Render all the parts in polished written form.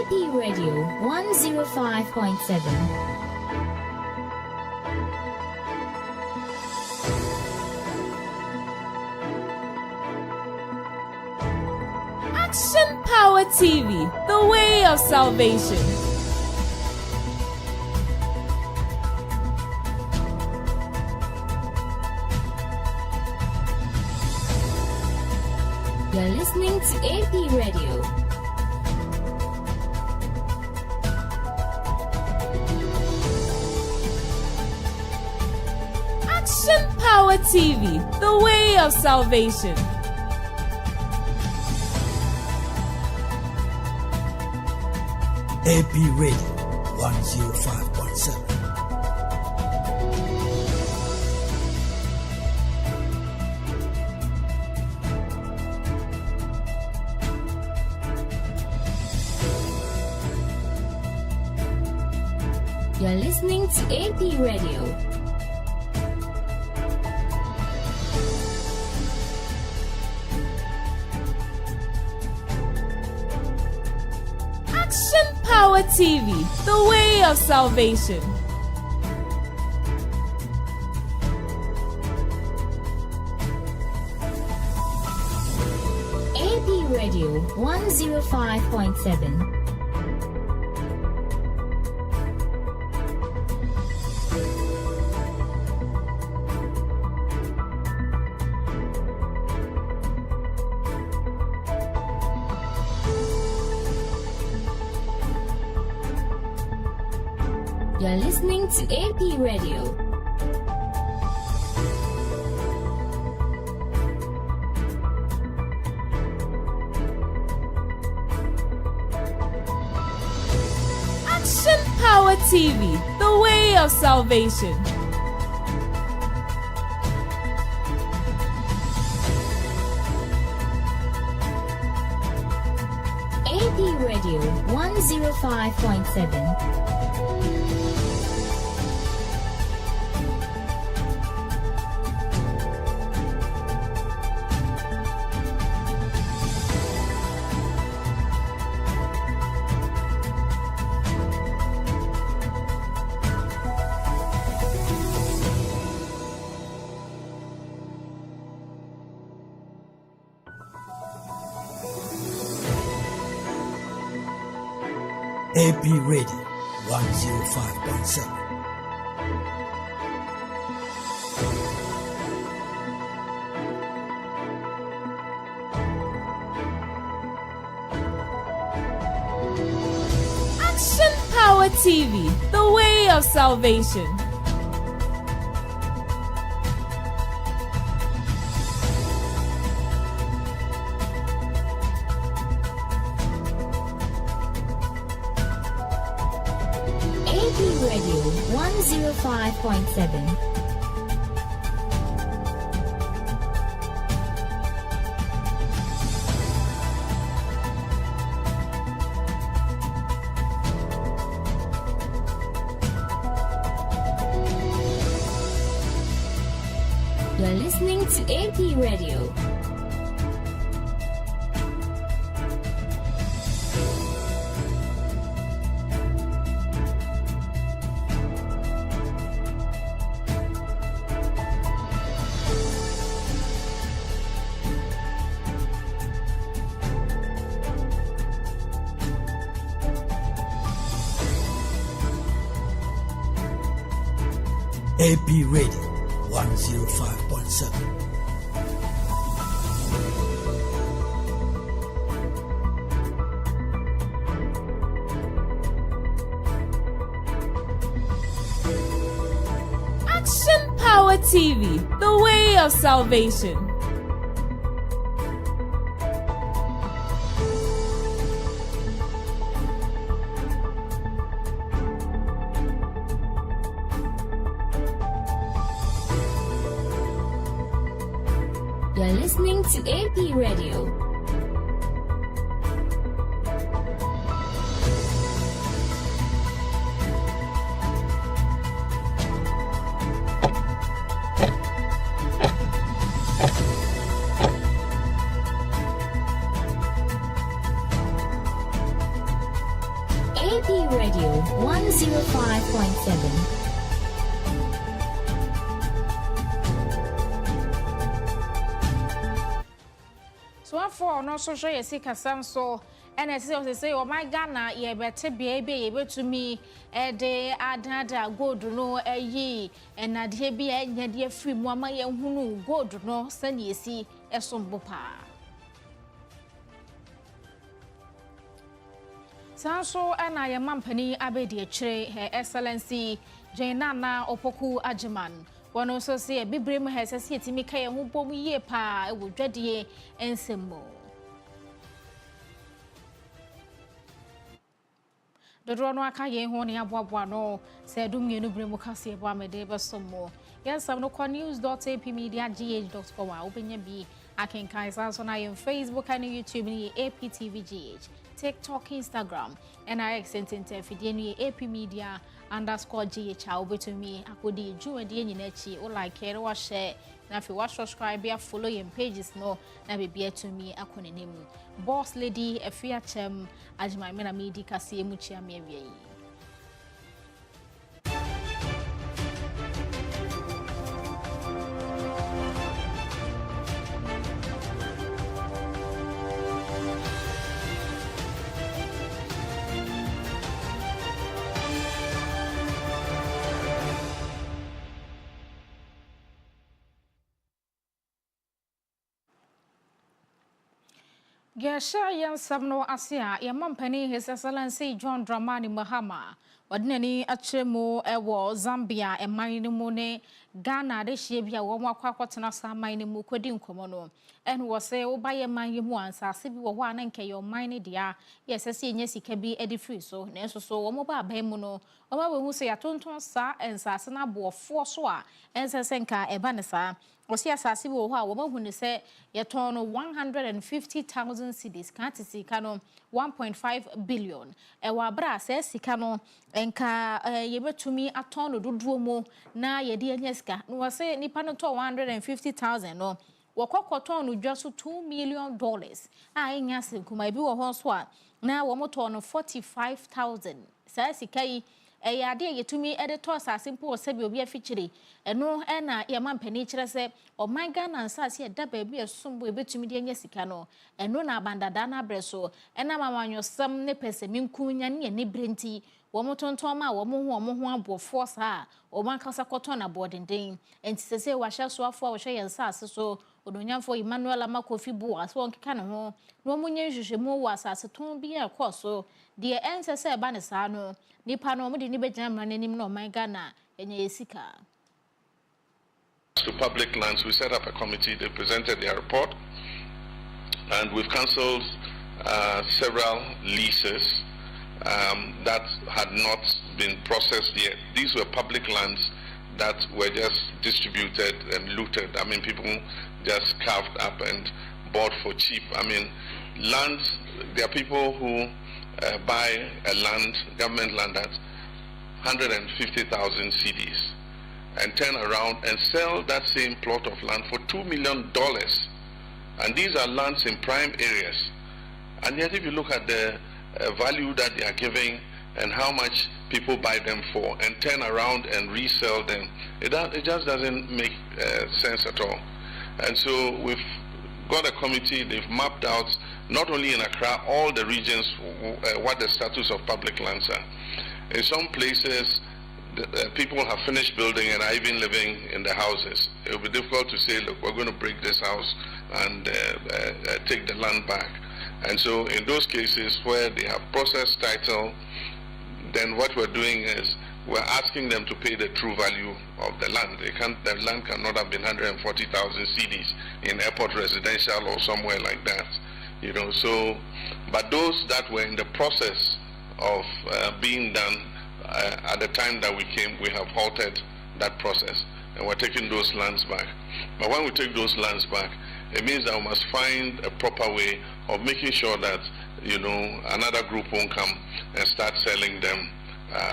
AP Radio 105.7. Action Power TV, the way of salvation. You're listening to AP Radio. Action Power TV, the way of salvation. AP Radio 105.7. You're listening to AP Radio. Action Power TV, the way of salvation. AP Radio 105.7. You're listening to AP Radio. Action Power TV, the way of salvation. AP Radio 105.7. AP Radio 105.7. Action Power TV, the way of salvation. AP Radio 105.7. You're listening to AP Radio. AP Radio 105.7. Action Power TV, the way of salvation. You're listening to AP Radio. AP Radio 105.7. So for no social yesika samso and I say oh my Ghana ye better be able to me de adada gold no ye and adhe be a dear free mama ye hunu gold no send ye see a sombopa. Sanso and I am Mampani Abedi Chere, Her Excellency Jainana Opoku Agyemang. One also say a bibrim has a city Mika who bomb ye pa would dread ye and symbol. The Dronaka ye honey abuano said Dummy Nubrimucasi Bamede some more. Yes, I'm no news.apmedia.gh.com. Open your B. I can Kaisas on I am Facebook and YouTube APTVGH. TikTok, Instagram, and I sent into AP Media _GH. I'll be to me. I could do a DNH or like care or share. Now, if you watch, subscribe, follow your pages, no, now be to me. I couldn't name Boss Lady, Afia Kyem, Agyemang Media, Kasi Muchia Mary. Gesha yan samno Asia ya mampani His Excellency John Dramani Mahama wadnani achemo ewo Zambia emani mu ne Ghana de hye wo akwakotena sa mine mu kwadi nkomo no en wo se wo baye manye mu ansase bi wo ho ana nke yo mine dia yesese enya sika bi edi free so na enso so wo mo ba ba mu no wo ma hu se ya tonton sa ensase na boofo so a ensese nka eba ne sa Osi asasi wo ho a wo mahu ne se yeton no 150,000 cedis kan ti sika no 1.5 billion e wa bra se sika no enka yebetumi aton no dodoɔ mu na yede anya sika no wo se nipa no to 150,000 no wo kokoton no dwa so $2 million a enya se kuma bi wo ho so a na wo moto no 45,000 sa sika yi ade yetumi editor simple osabi obi afichiri eno na ye mampani kire se o my Ghana ansase e da ba bi esombo ebetumi de anya sika no eno na bandada na breso ena mamanyosam ne pesemi nkunya ne ne brenti wo motonton ma wo mo ho abofo sa o mankasa koton na bodenden enti sese wa hya so afo wo hye yensase so odonyamfo Emmanuel Amakofi bu aso nkeka ne ho no munye hwehwemu wo asase ton bi e koso de ensese e ba ne sa no nipa no mo de ni begina mranenim no my Ghana enye yesika. To public lands, we set up a committee. They presented their report, and we've cancelled several leases that had not been processed yet. These were public lands that were just distributed and looted. I mean, people just carved up and bought for cheap. I mean, lands, there are people who buy a land, government land at 150,000 cedis and turn around and sell that same plot of land for $2 million. And these are lands in prime areas. And yet if you look at the value that they are giving and how much people buy them for and turn around and resell them, it just doesn't make sense at all. And so we've got a committee. They've mapped out, not only in Accra, all the regions, what the status of public lands are. In some places, people have finished building and are even living in the houses. It will be difficult to say, look, we're going to break this house and take the land back. And so in those cases where they have processed title, then what we're doing is we're asking them to pay the true value of the land. The land cannot have been 140,000 cedis in airport residential or somewhere like that. You know, so, but those that were in the process of being done at the time that we came, we have halted that process and we're taking those lands back. But when we take those lands back, it means that we must find a proper way of making sure that, you know, another group won't come and start selling them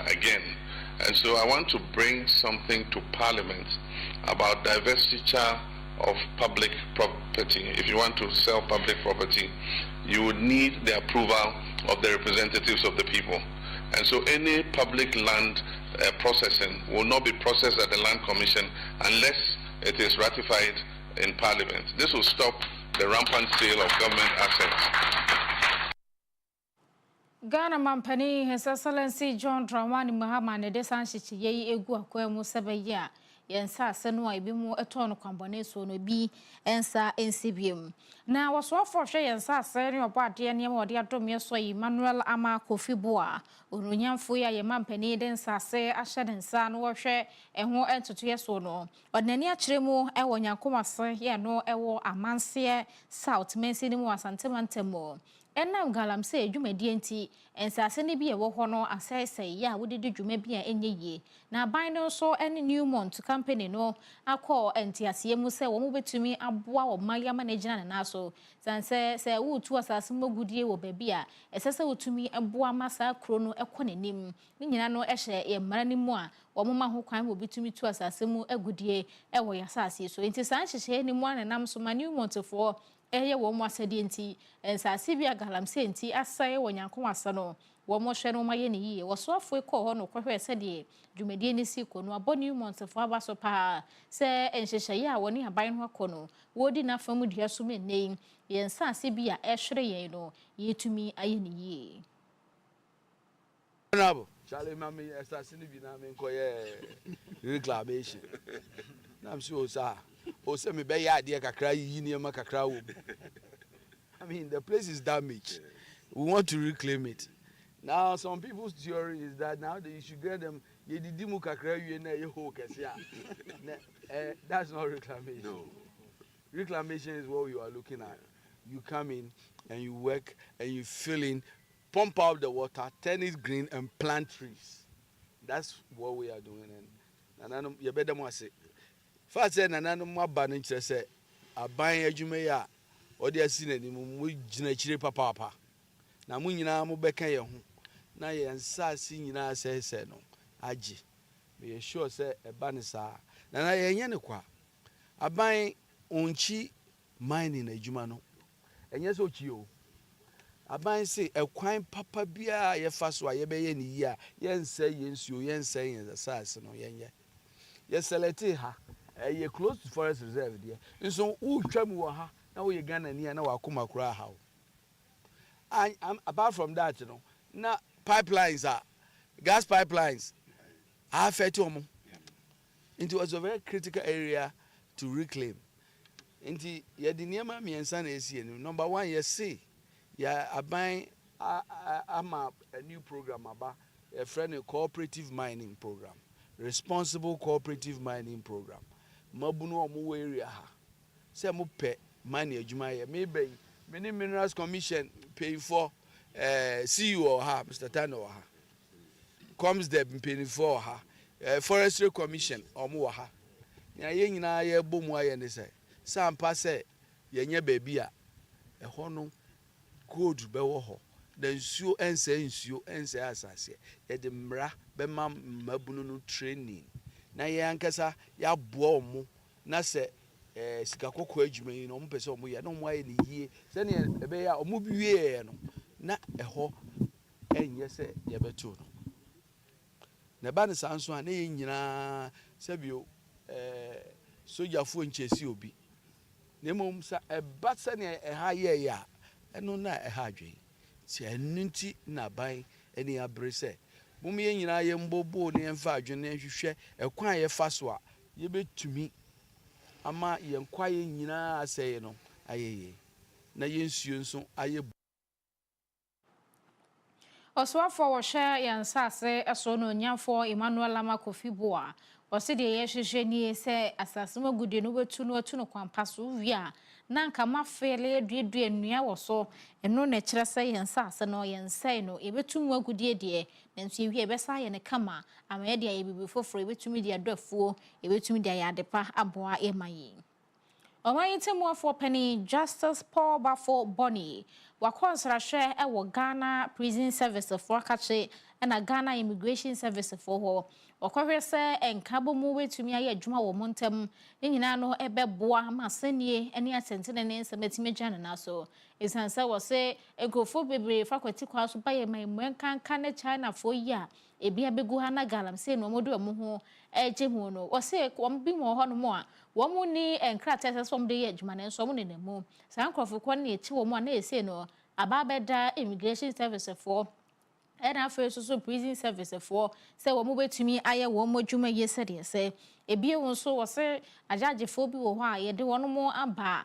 again. And so I want to bring something to Parliament about divestiture of public property. If you want to sell public property, you would need the approval of the representatives of the people. And so any public land processing will not be processed at the Land Commission unless it is ratified in Parliament. This will stop the rampant sale of government assets. Ghana Mampani, His Excellency John Dramani Mahama, and the Sanchi Ye Egu Aquemu Sebeya, Yensa Senua, Bimu, a ton of combination will be Ensa NCBM. Now, was what for Shay and Sa, saying about the name or the Atomia Soy, Emmanuel Ama Kofi Boa, Urunyam Fuya, Mampani, then Sa say, Ashed and San, or share, and who enter to yes or no. But Nania Tremo, Ewan Yakuma say, here no Ewo Amansia, South, Mensinimo, Santamantemo. And now Galam say, you may DNT, and Sassani be a wohono, as I say, ya, would did you may be any ye. Now, by no so any new month to company, no, I call and Tiasiemu say, one to me, a bow of my manager and also, say, who to us as more good year or baby, as I say to me, a boa massa chrono, a quanim, meaning I know a share a marani more, or mamma who crime will be to me to us as a good year, a way assassin. So it is anxious anyone, and I'm so my new month for. Eye wo mo asedi nti ensase bia galamse nti asaye wo nyanko asano wo mo hwe no maye ne yiye wo so afo ekọ ho no kwhwe sede dwumedie ne si kono aboni monthfo abaso pa se enhyehyeye a woni aban ho kono wo di na famu dia so menei yensase bia ehwere yen no yetumi aye ne yiye Honorable Charlie Mami ensase ni bi na me nkoye reclamation na mso sa o se me be ya ade kakra yi niema kakra wo. I mean the place is damaged. We want to reclaim it. Now some people's theory is that now that you should get them ye didi mu kakra wie na ye ho kese a. That's not reclamation. No. Reclamation is what you are looking at. You come in and you work and you fill in, pump out the water, turn it green and plant trees. That's what we are doing and you better more say first say nanano maba no kire say aban adwuma ya odi asi na nimu mu gina kire papa na mu nyina mu beka ye ho na ye nsase nyina se no agi be sure say eba ne sa na ye nye ne kwa aban onchi mining adwuma no enye so chi o aban say ekwan papa bia ye fa so a ye be ye ni yi a ye nsa ye nsuo ye nsa ye nsase no ye ye select ha you close to forest reserve there. And so who travel ha now we Ghana near now akuma kura how. And apart from that, you know, now pipelines are gas pipelines are fetomo. It was a very critical area to reclaim. Into ye the near me and son is here. Number one, you see, yeah, I buy a new program about a friendly cooperative mining program, responsible cooperative mining program. Mabuno omo area ha say mo pe money adwuma ye maybe many minerals commission pay for CEO ha Mr. Tano ha comes there pay for ha forestry commission omo ha ya ye nyina ye bomu aye ne say sampa say ye nya baabi a ho no code be wo ho the nsuo ense asase ye de mra be mabuno no training na ye ankasa ya boa omo na se sika kokko adwuma yi no omo pese omo ye na omo aye ne yie se ne ebe ya omo biwie no na eho enye se ye beto no na ba ne sanso a na ye nyina se bio sojafo nchesi obi na mom sa eba se ne eha ye ya eno na eha adwen se enunti na ban eni abre se mumye nyina ye mbobo ne emfa adwene hwehwe ekwan ye fa so a ye betumi ama ye nkwa ye nyina aseye no ayeye na ye nsuo nso aye Oswafo wo hwe yansase eso no nyamfo Emmanuel Amakofi Boa wose de ye hwehwe ni se asase magude no betu no kwampaso wia na nka mafele duedue nnua wo so eno na kire se yansase no yense no ebetu magude de nanso ye wie besa ye ne kama ama ye de ye bibi foforo ebetumi de adofuo ebetumi de ya adepa aboa emayi Omayitemu afọ penny Justice Paul Bafo Bonny wakonsrahwe ewo Ghana Prison Service for kache na Ghana Immigration Service for ho wakɔhwɛ sɛ enkabo mu wetumi aye adwuma wɔ montam nyina no ebeboa masenie ene atentene ne nsamatime gya na so esansa wɔ sɛ enkofo bebre fakwati kwa so baye man kanka ne China fo yi a ebi abegu ha na galamsey no modu amu ho Agyemang no wɔ sɛ wɔn bi mo hɔ no mo a wɔn mu ni enkrata sɛ som de yɛ adwuma ne nso mo ne nemu san krɔfo kɔ ne echi wɔ mo a na ese no ababɛda Immigration Service for Ena so prison service for say wo betumi aye wo modwuma ye sede say ebie won so wo se agyagefo bi wo ho a ye de wono mo aba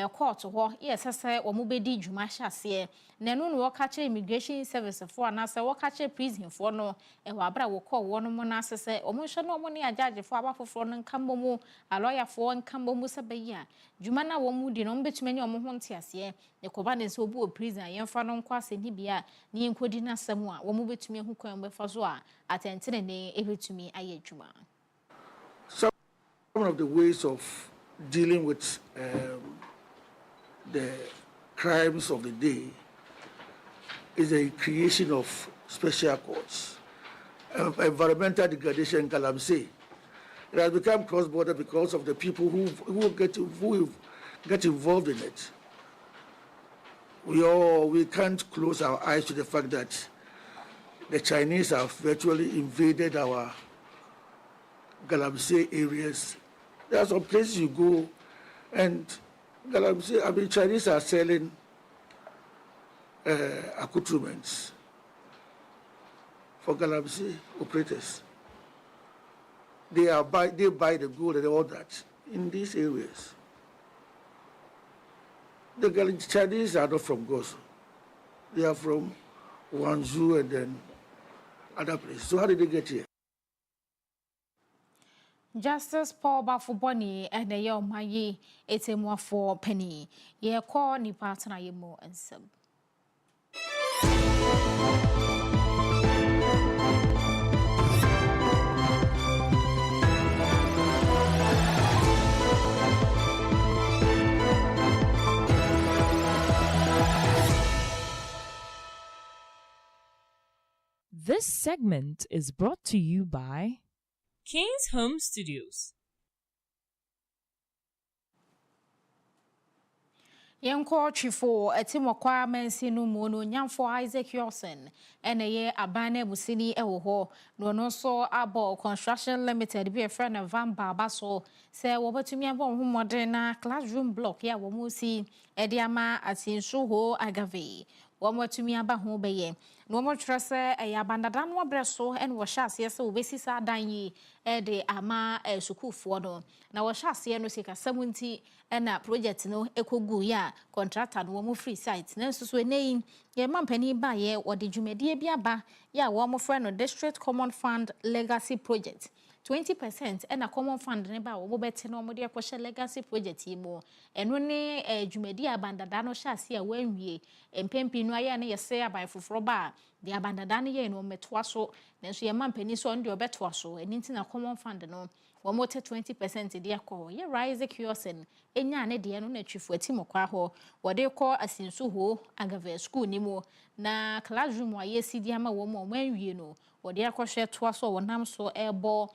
court ho ye sese wo bedi dwuma hyase na no no wo ka kire Immigration Service for na say wo ka kire prison for no wo abra wo call wono mo na sese wo hwe no mo ne agyagefo abafoforo no nkambo mu lawyer for nkambo mu sabayi a dwuma na wo mu di no betumi ne wo ho ntiase ne koba ne so obu o prison yemfa no nkwa se ni bia ne nkodi na sam a wo mu betumi hu kwan befa so a atentene ne ebetumi aye adwuma. Some of the ways of dealing with the crimes of the day is the creation of special courts. Environmental degradation in Galamsey. It has become cross-border because of the people who get involved in it. We can't close our eyes to the fact that the Chinese have virtually invaded our Galamsey areas. There are some places you go, and Galamsey, Chinese are selling accoutrements for Galamsey operators. They buy the gold and all that in these areas. The Chinese are not from Gozo. They are from Wanzhou and then other places. So how did they get here? Justice Paul Bafuboni and the young Maye etemwa for penny. Ye call ni partner ye more and sub. This segment is brought to you by King's Home Studios. Yenko chifo etimokwa mensinu mono nyamfo Isaac Yosen ene abane busini ewo ho no so abo construction limited be a friend of Van Babaso say wo betumi abon humode na classroom block ya wo musi ediama atinsu ho agave wo betumi aba ho beye no mo trese eyabandada no abreso en wo hyase se wo besisa dan yi de ama sukufo no na wo hyase no sika samunti na project no ekogu ya contractor no wo free site na nsusu eneyi ye mampani ba ye wo de dwumedie bi aba ya wo mo friend no district common fund legacy project 20% na common fund ne ba wo bete no mo de ekwohye legacy project yi mo eno ne dwumedie abandada no hyase a wanwie empempi no aya ne yese aban foforo ba de abandada ne ye no metoa so na nso ye mampani so nde obetoa so eni nti na common fund no wo mo te 20% de akọ ye rise Kiosen enya ne de no na twifu atimokwa ho wo de kọ asinsu ho agave school ni mo na classroom wa ye sidi ama wo mo anwie no wo de akọhwe toa so wo nam so ebo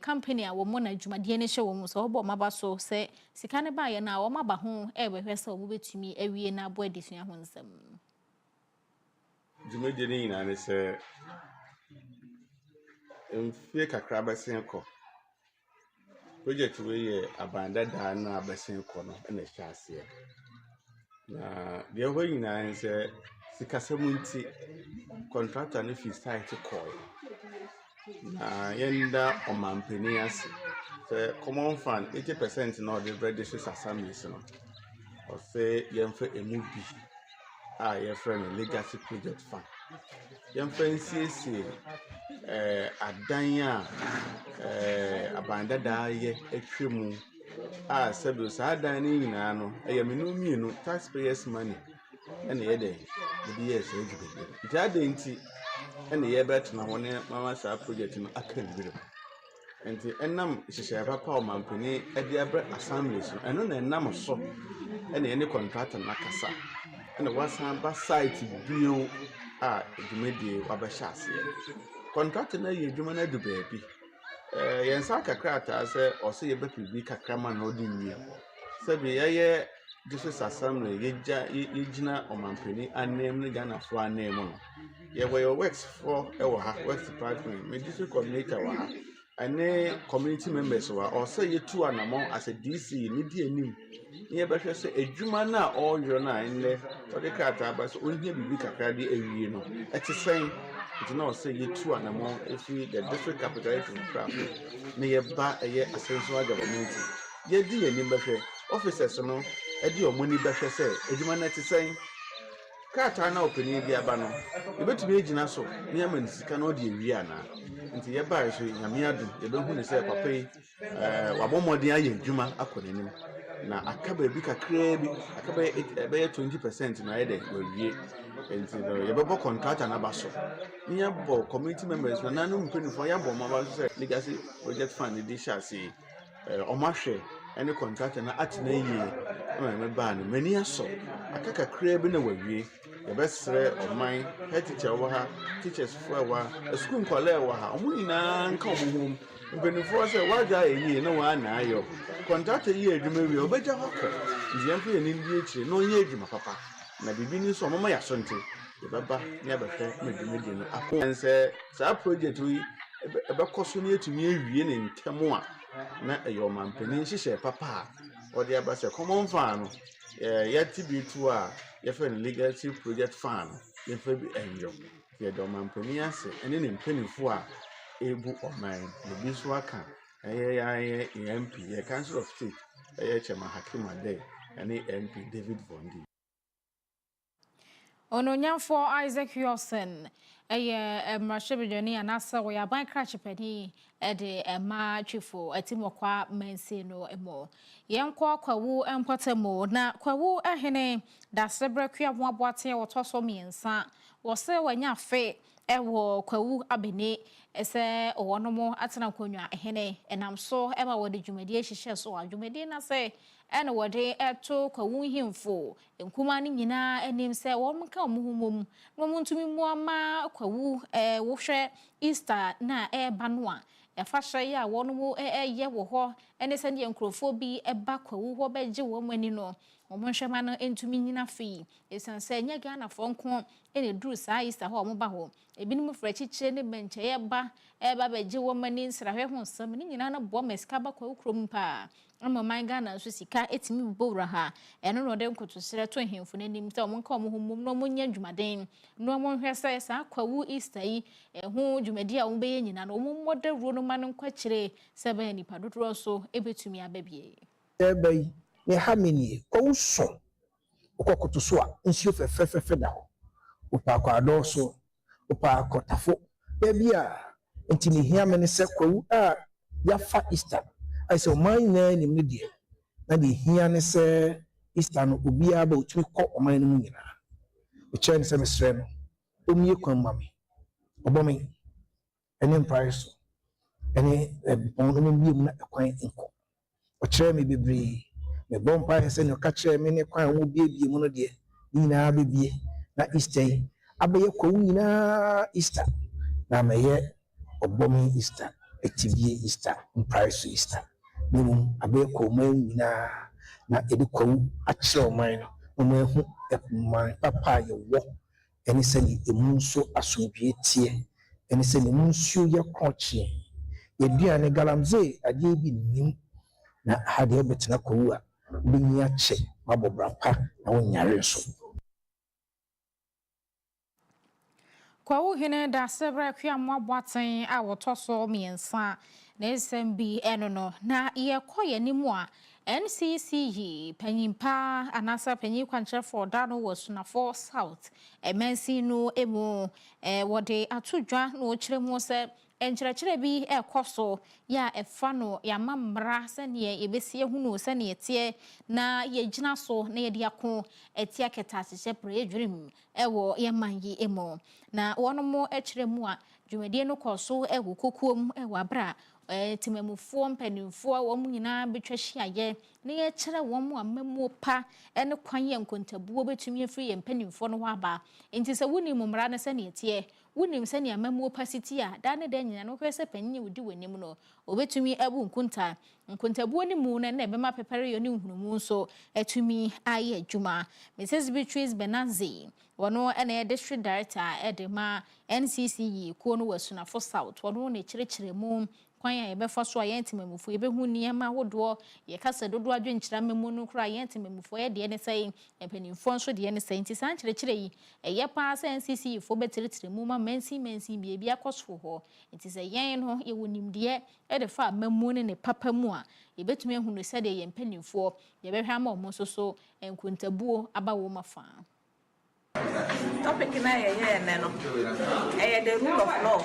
company a wo mo na dwumade ne hye wo mo so wo bo maba so se sika ne ba ye na wo maba ho ebehwe se wo betumi awie na abo adisua ho nsam dwumade ne nyina ne se mfie kakra besen ko project we ye abandada na besen ko no na hyase na de ho nyina ne se sikasamunti contractor ne fi site call na yenda omampani ase se common fund 80% na the register assemblies no o se yemfa emubi a ye friend legacy project fund yemfa nsiesie adan a abandada ye atwemu a sebe so adan ni nyina no eyamenu mienu taxpayers money ene ye dey the years ejube iti adan nti ene ye bet na woni mama sa project no akan biro enti enam hyehyɛ papa o mampani ade abre assemblies no eno na enam so ene ye ne contractor na kasa na wasan ba site bio a dwumadie wabɛhyɛ aseɛ contractor na yɛ dwuma na du baabi yɛn sa kakrata sɛ ɔsɛ yɛbɛpibi kakra ma na ɔde nwie sɛbi yɛyɛ district assembly yɛgyina ɔmampani anem ne Ghanafoɔ anem no yɛwɔ works for ɛwɔ ha works department me district coordinator wɔ ha ane community members wɔ ɔsɛ yɛtu anamɔ as a DC ne di anim ne yɛbɛhwɛ sɛ adwuma no a ɔreyɛ no a nnɛ ɔde krataa ba sɛ ɔnyɛ biribi kakra de awie no ɛte sɛn nti na ɔsɛ yɛtu anamɔ ɛfiri the district capital ɛfiri Krafo ne yɛba ɛyɛ asɛnso government yɛdi anim bɛhwɛ officers no ɛde ɔmo ni bɛhwɛ sɛ adwuma no ɛte sɛn krataa na ɔpanin bi aba no yɛbɛtumi agyina so ne yɛma ne sika na ɔde awie anaa nti yɛbaa so nyame adom yɛbɛhu ne sɛ papa yi wabɔ mmɔden ayɛ adwuma akɔ n'anim na aka baabi kakraa bi aka bɛyɛ 20% na ayɛ dɛ wawie nti yɛbɛbɔ contractor n'aba so ne yɛbɔ community members na nanom mpanimfoɔ yɛabɔ ɔmo aba so sɛ legacy project fund de hyɛ ase ɔmo ahwɛ ɛne contractor na atena yie na mɛbaa no mani asɔ aka kakraa bi na wawie yɛbɛsrɛ ɔman head teacher wɔ ha teachers fo wɔ ha school nkɔlɛ wɔ ha ɔmo nyinaa nka ɔmo hom mpanimfoɔ sɛ wagya yie na wɔn ana ayɔ contractor yie adwuma wie ɔbɛgya hɔ kɔ ntiɛmfo yɛ ne ndi akyire na ɔnyɛ adwuma papa na biribi ni nso ɔmo ma yɛ asɔnte yɛbɛba ne abɛhwɛ ma dwumadie no akɔ sɛ saa project yi ɛbɛkɔ so ne yɛtumi awie ne ntɛm a na ɛyɛ ɔmampanin hyehyɛ papa a ɔde aba sɛ common fund no yɛte bi to a yɛfɛ no legacy project fund yɛfɛ bi ɛnyɔ yɛde ɔmampanin ase ɛne ne mpanimfoɔ a ebu ɔman na bi nso aka ɛyɛ MP yɛ council of state ɛyɛ Chairman Hakim Adey ɛne MP David Bondi Ononyamfo Isaac Yosen mrashebidoni anasa wo yaban krachepani de ma twifo atimokwa mansi no emo yenkwa kwawu empotemo na kwawu ehene da sebrakua moaboate wotoso miensa wo se wanya fe ewo kwawu abene ese owonomo atena konwa ehene enamso ema wode dwumadi hihye so adwumadi na se ene wode eto kwawu himfo nkuma ni nyina enim se wonka omuhumum no muntumi muama kwawu wohwe Easter na banoa yafa hye ya wonomo ye wo ho ene se ne nkrofo bi eba kwawu ho beje wo mani no omonhwema no entumi nyina fi esanse nya Ghana fonko ene duru saa Easter ho omoba ho ebinim frachichire ne benche ye ba beje wo mani nsrahwe ho nsam ne nyina na bo meska ba kwawu krom pa ama man Ghana so sika etimi bobra ha eno no de nkotosere to hemfo nanim te omonka omohumum no monya dwumaden no omonhwe se saa kwawu Easter yi ho dwumadi a ombeye nyina no omommode ro no man nkwakire se ba nipa dodoro so ebetumi ababie ebe ne hamini kwawu so okokoto so a nsio fefefefe da ho opa kwa adoso opa akotafo bebi a ntimi hia me ne se kwawu a yafa Easter I say man na nim ne de na de hia ne se Easter no obi aba otumi kɔ ɔman no mu nyina o kyerɛ ne sɛ mesrɛ no omie kwan mame ɔbɔme ɛne mpae so ɛne bɔn no mu na ɛkwan nkɔ o kyerɛ me bebree me bɔ mpae sɛ ne ɔka kyerɛ me ne kwan wo biebie mu no de nyinaa bebie na Easter yi abɛyɛ kwawu nyinaa Easter na mɛyɛ ɔbɔme Easter etibie Easter mpae so Easter minum abeko nyina na edi kwawu akyerɛ ɔman no ɔmo ehu ɛman papa yɛ wɔ ɛne sɛ ne emu nso asomdwie tie ɛne sɛ ne mu nsuo yɛ kɔkye yɛduane galamsey adeɛ bi nim na hade betena kwawu a binyi akyɛ mabɔ brapa na wonyare so kwawu hene da sebrakua moaboaten a wotoso miensa na SMB eno no na ye koye nimu a NCC panyimpa anasa panyi kwankyerefo da no wasunafo South emansi no emu wode atodwa no kyeremu se enkyerɛkyerɛ bi ekoso ya efa no ya mamra se ne yebesie hunu se ne tie na ye gyina so na ye de ako etia ketasehye prejrim ewo ye manyi emu na wono mo kyeremu a dwumadie no kɔso ewo kokuom ewo abra timemufo mpanimfo a wɔn nyinaa betwa hyiaye ne yɛ kyerɛ wɔn amamu pa ne kwan yɛ nkontabuo betumi afiri yɛ mpanimfo no ho aba enti sɛ woni mmara ne sɛ ne tie wonim sɛ ne amamu pa siti a da ne da nyina no hwɛ sɛ panyin wodi w'anim no obetumi abu nkontabuo ne mu na ebema pepere yo ne nhunumu nso atumi ayɛ adwuma Mrs. Beatrice Benanzi wono ene district director edema NCCE ko no wasunafo south wono ne kyerɛkyerɛ mu kwan ya yɛbɛfa so a yɛntimamufo yɛbɛhu nneɛma hodoɔ yɛkasa dodo adwenkyerɛ memu no kora yɛntimamufo yɛ deɛ ne sɛ mpanimfo nso deɛ ne sɛ nti san kyerɛkyerɛ yi ɛyɛ paa sɛ NCCE fo bɛtɛretɛrɛ mu ma mansi bia akɔso hɔ nti sɛ yɛn no yɛwɔ nimdeɛ ɛde fa memu ne papa mu a yɛbɛtumi ahu no sɛ deɛ yɛn mpanimfo yɛbɛhwɛ ama ɔmo nso so nkontabuo aba wɔ mafa Topic na no. The rule of law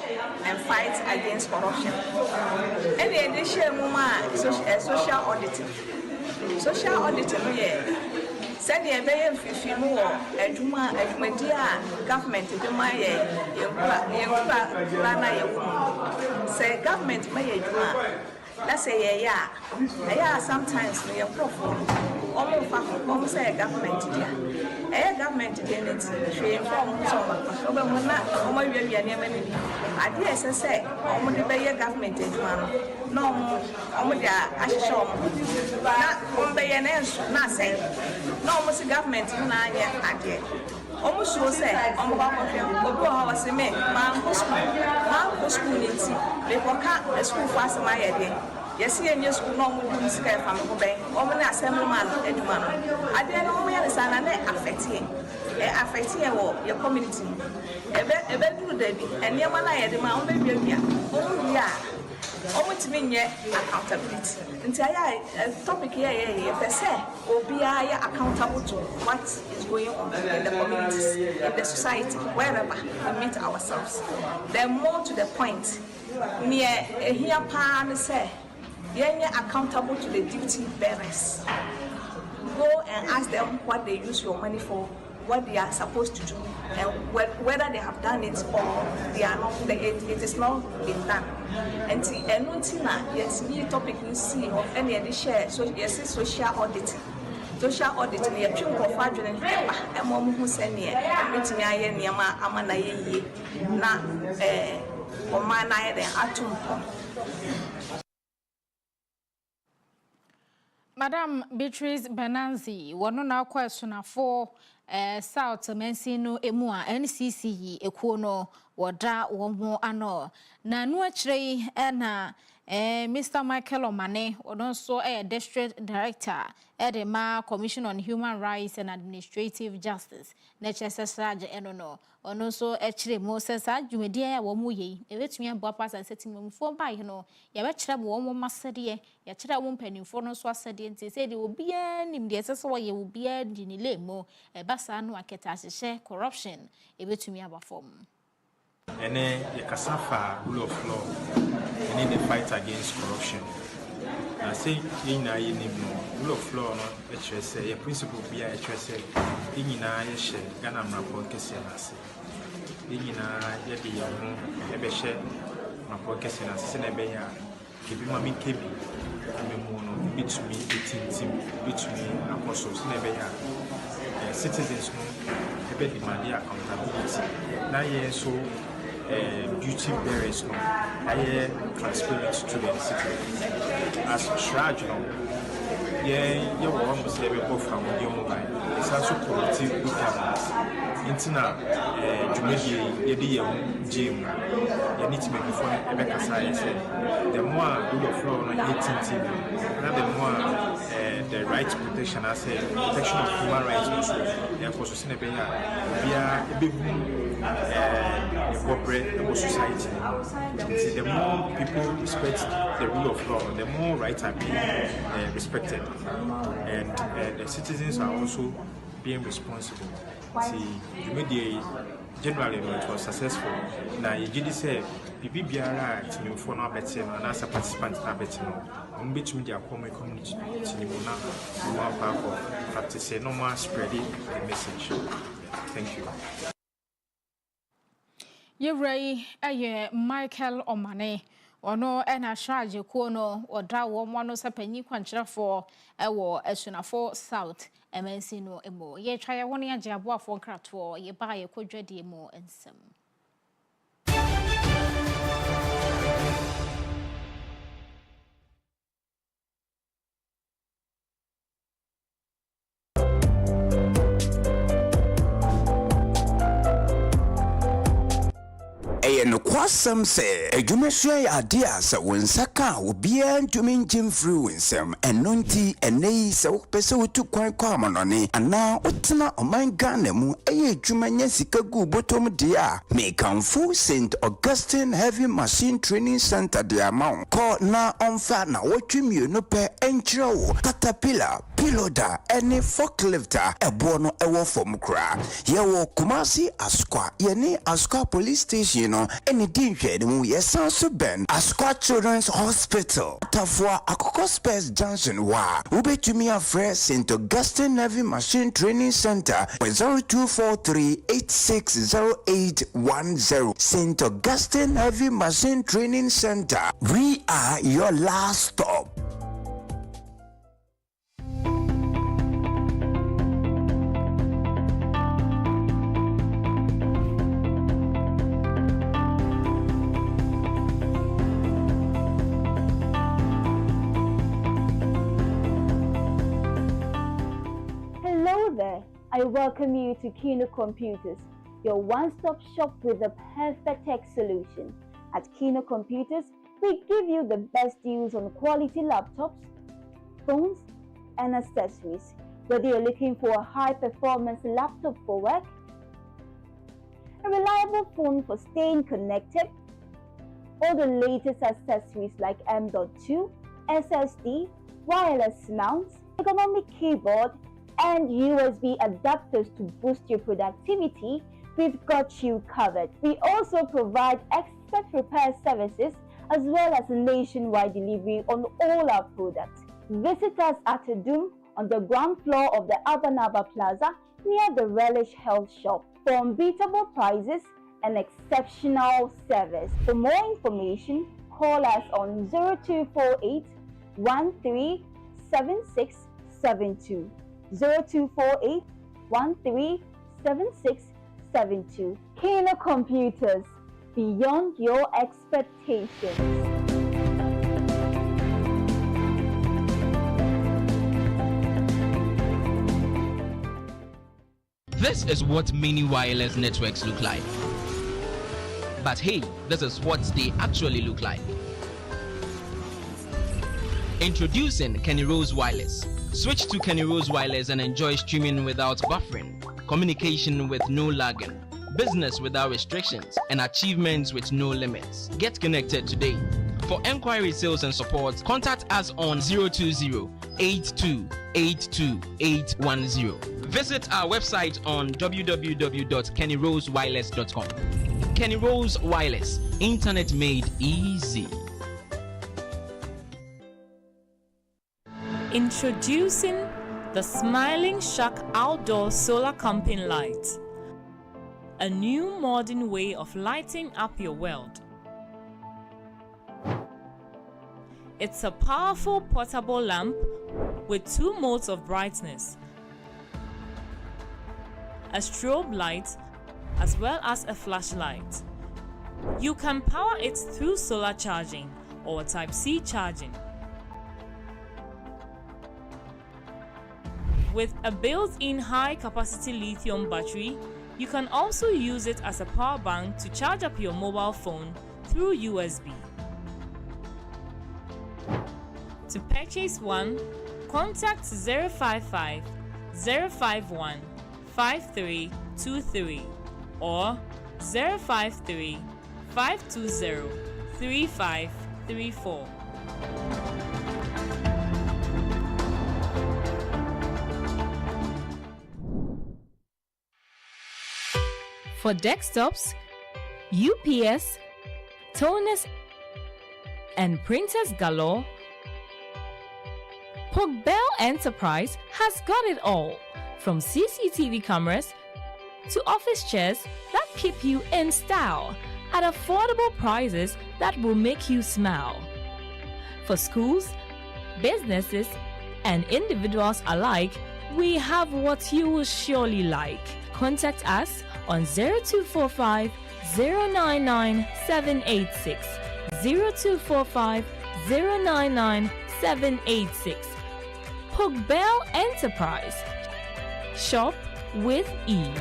and fight against corruption. And the addition social auditing. Social auditing said the obey if you more government say government may let's say sometimes we are almost say government government it she inform so I say government no say no government almost so say school school fast my yes, yes, school no more sky from Kobe, or assemblyman, Edumano. I didn't know where the son and affecting your community. A bedroom, and near one I had my own baby. Oh, yeah. Almost mean accountability. Entire topic here, per se, will be accountable to what is going on in the communities, in the society, wherever we meet ourselves. Then more to the point, near here, pan say. You're accountable to the duty bearers. Go and ask them what they use your money for, what they are supposed to do, and whether they have done it or they are not. It is not been done. And yes, new topic we see of any other share. So yes, social audit. Social audit near Chung of Fadrin and Mom who send me meeting Yama Amana ye na or man I then atum. Madam Beatrice Benanzi, one now question for South Mensino Emua NCCE Equono wada womo ano na no achre na Mr. Michael Omane also a district director at the Commission on Human Rights and Administrative Justice necessary enono also actually Moses Jumedia womuye ebetumi abo pass and setting mum for by no ya betchra wo mo masede ya kyerɛ wo mpanimfo no so asede nti say de obi anim de sese wo ye obi adinile mo basa no aketa ahyehyɛ corruption ebetumi aba form and the Kasafa rule of law and the fight against corruption. I say in a rule of law, no, a principle be a HSA, in a share, Ghana Rapport Cassianas. In a yeti, a beshe, Rapport Cassianas, Senebea, Kibimami Kibi, Memono, between 18 between apostles, Nebea, citizens who have demanded accountability. Now, yes, so. Duty bearers no I transparent to the city as charge no you want to say we go from the mobile it's also collective governance intina jumedi gym you need to make before Rebecca say the more rule of law no 18 now the more the right to protection as a protection of human rights also therefore so say corporate society. The more people respect the rule of law, the more rights are being respected, and the citizens are also being responsible. See, the media generally it was successful. Now you did say, "Bibi biara tini for no better, and as a participant na better no. Bit media community tini mona no power practice no more spreading the message." Thank you. Yewray Michael Omane ono ena shaje kuono odra wo mono sapanyi kwankyerefo ewo esunafo south MNC no emo ye twa ye woni agye aboafo nkrato ye ba ye kodwade mo ensem. No kwasam say adwumasua ade a se wonsaka obia ntumi ngim free winsem enonti enei se wopese wotu kwan kwa amonone ana otena omanga na mu eye adwumanya sika gu botom de a mekanfo St Augustine Heavy Machine Training Center de amount call na onfa na wotwemie no pe enkyerɛwo caterpillar piloda any forklifter ebo no ewo fom kra ye wo Kumasi Askwa ye ni Askwa police station no any dinhwe mu yesan so ben Askwa Children's Hospital tafwa Akoko Space Junction wa ubetumi afre St Augustine Heavy Machine Training Center 0243860810 St Augustine Heavy Machine Training Center. We are your last stop. I welcome you to Kino Computers, your one-stop shop with the perfect tech solution. At Kino Computers, we give you the best deals on quality laptops, phones, and accessories. Whether you're looking for a high-performance laptop for work, a reliable phone for staying connected, or the latest accessories like M.2, SSD, wireless mounts, ergonomic keyboard, and USB adapters to boost your productivity, we've got you covered. We also provide expert repair services as well as nationwide delivery on all our products. Visit us at Adum on the ground floor of the Abanaba Plaza near the Relish Health Shop for unbeatable prices and exceptional service. For more information, call us on 0248 137672. 0248 137672. Kino Computers, beyond your expectations. This is what mini wireless networks look like. But hey, this is what they actually look like. Introducing Kenny Rose Wireless. Switch to Kenny Rose Wireless and enjoy streaming without buffering, communication with no lagging, business without restrictions, and achievements with no limits. Get connected today. For enquiry, sales, and support, contact us on 020-8282-810. Visit our website on www.kennyrosewireless.com. Kenny Rose Wireless, internet made easy. Introducing the Smiling Shark Outdoor Solar Camping Light, a new modern way of lighting up your world. It's a powerful portable lamp with 2 modes of brightness, a strobe light as well as a flashlight. You can power it through solar charging or Type-C charging. With a built-in high-capacity lithium battery, you can also use it as a power bank to charge up your mobile phone through USB. To purchase one, contact 055 051 5323 or 053 520 3534. For desktops, UPS, toners, and printers galore, Pogba Enterprise has got it all, from CCTV cameras to office chairs that keep you in style. at affordable prices that will make you smile. For schools, businesses, and individuals alike, we have what you will surely like. Contact us on 0245 099 786, 0245 099 786. Pogbell Enterprise. Shop with ease.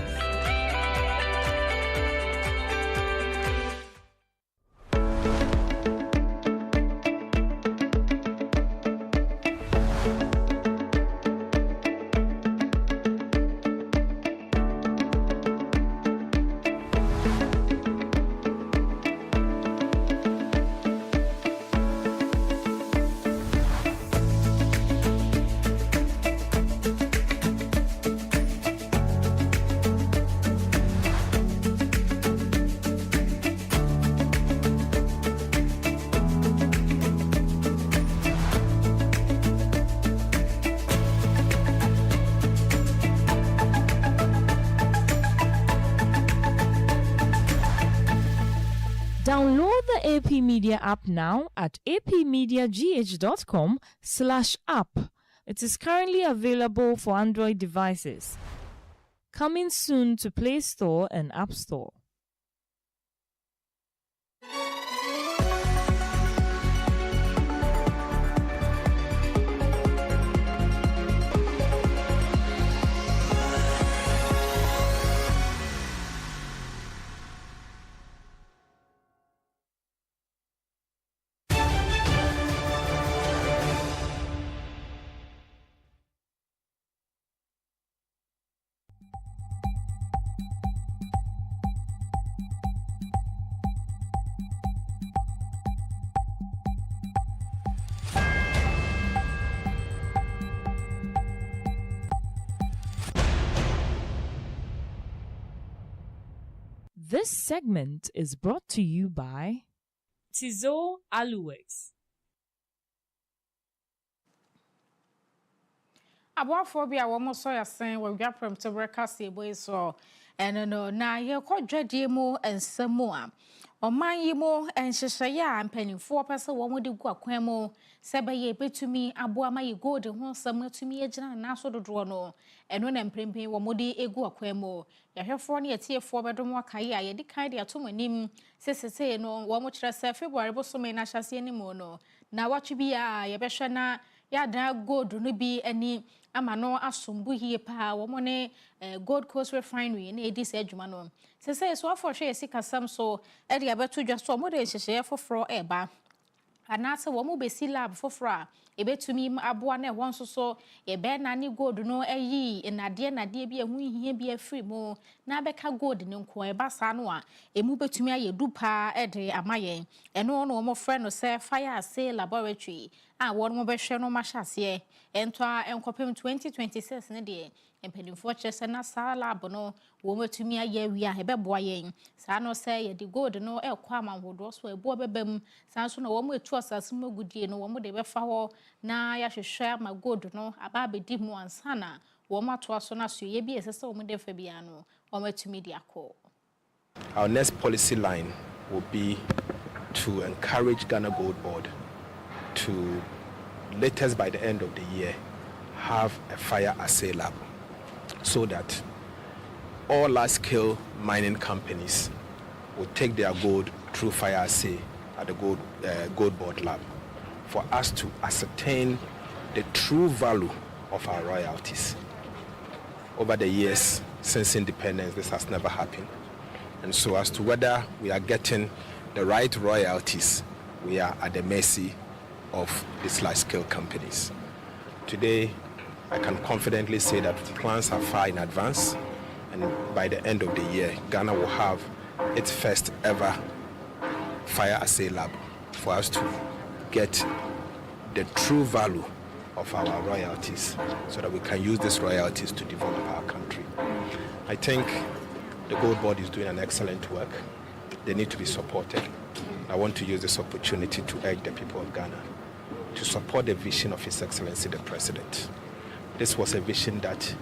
Download the AP Media app now at apmediagh.com/app. It is currently available for Android devices. Coming soon to Play Store and App Store. This segment is brought to you by Tizo Aluwex. Aboafobia womo so yasen we gwapram to broadcast ebo so no na ye kodwadie mu ensemu a oman yi mu enhyehye a mpanimfo pese wo mo de gu akwan mu se be ye betumi aboa ma ye gold ho nsam atumi agina na so dodo no eno na mprempem wo mo de egu akwan mu yahwefo ne yetiefo bedom akai a ye di kan de atomanim sesese no wo mo kire se February bosome na hyase ni mu no na watwe a ye behwe na ya da gold no bi ani ama no asombu hie pa wo mo ne Gold Coast Refinery na edi se adwuma no sese so afọhwe esikasam so e de abeto dwa so mo de hyehye foforo eba anase wo mo besi lab foforo a ebetumi aboa na ehwo nso so ye be na ni gold no eyi nade bi ehu hie bi afiri mu na beka gold ne nko eba sa no a emu betumi ayedu pa e de amaye eno no mo frɛ no se fire sale laboratory a wo mo behwe no ma hyase ento a enkopem 2026 ne de empenimfo kyerese na sa lab no wo metumi aye wi a hebeboa yen sa no se ye de gold no ekwa amanhodo so ebo bebam sa so na wo mo etu asase magudie no wo mo de befa ho na ya hwehwe ma gold no aba bedi mu ansana wo mo ato aso na so ye bi esese wo mo de fa bia no wo metumi di akọ. Our next policy line will be to encourage Ghana Gold Board to, latest by the end of the year, have a fire assay lab so that all large-scale mining companies will take their gold through fire assay at the Gold Board lab for us to ascertain the true value of our royalties. Over the years since independence, this has never happened. And so as to whether we are getting the right royalties, we are at the mercy of these large-scale companies. Today, I can confidently say that plans are far in advance, and by the end of the year, Ghana will have its first ever fire assay lab for us to get the true value of our royalties so that we can use these royalties to develop our country. I think the Gold Board is doing an excellent work. They need to be supported. I want to use this opportunity to urge the people of Ghana to support the vision of His Excellency the President. This was a vision that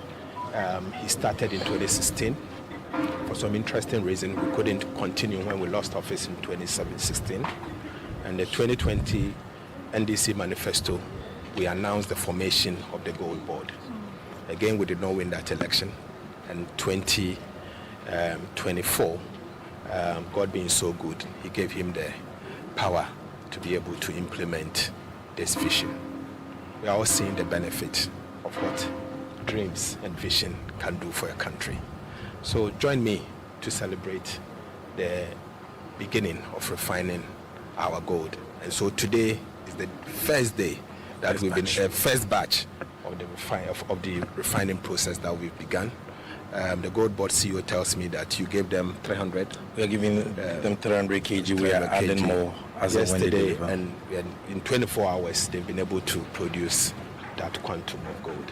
he started in 2016 For some interesting reason, we couldn't continue when we lost office in 2016. And the 2020 NDC manifesto, we announced the formation of the Gold Board. Again, we did not win that election. And 2024, God being so good, he gave him the power to be able to implement this vision. We are all seeing the benefit of what dreams and vision can do for a country. So join me to celebrate the beginning of refining our gold. And so today is the first day that we've been first batch of the refining process that we've begun. The Gold Board CEO tells me that you gave them 300. We are giving them 300 kg. We are adding more as of when they deliver. And in 24 hours, they've been able to produce that quantum of gold.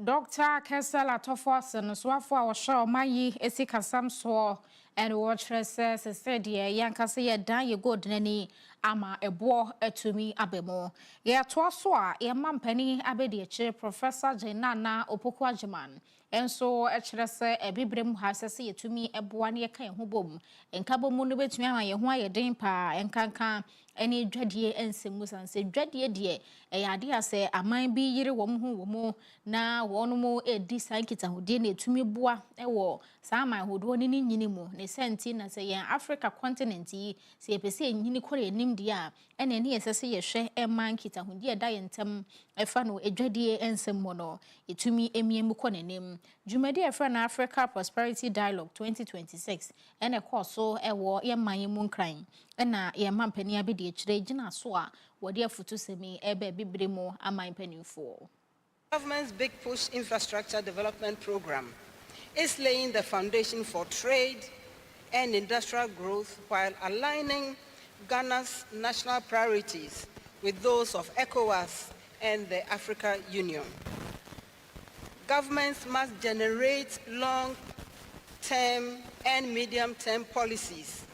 Dr. Kessel Atofosen, Swafo, or Shaw, Mayi, Esika Samsor, and Watcher says, said, Yankasi, dan ye good nanny, ama a boar to me abemo. Yea, twaswa, ye mampany, abediache, Professor Jenana, Opoko Agyemang. And so, Echrese, a bibrim has a say to me a boania can hobom, and Cabo Munubet me, why a dimpa, and cancan. Any dreadie and simus and say dreadie dear, a idea say, I might be year woman who more now one more a disankita who didn't to me bois a war. Some I would one in Yinimo, ne sentin as a Africa continent, say a PC in Yinicore named dia, and any as I say a share a man kita who dear die and tem a fano a dreadie and some mono, it to me a mere mukone name. Jumedia friend Africa Prosperity Dialogue 2026, and a course so a war a my moon crying. Na ye mampani abedi echire gina so a wode afutu semi ebe bibremo aman panifo. Government's Big Push Infrastructure Development Program is laying the foundation for trade and industrial growth while aligning Ghana's national priorities with those of ECOWAS and the Africa Union. Governments must generate long-term and medium-term policies.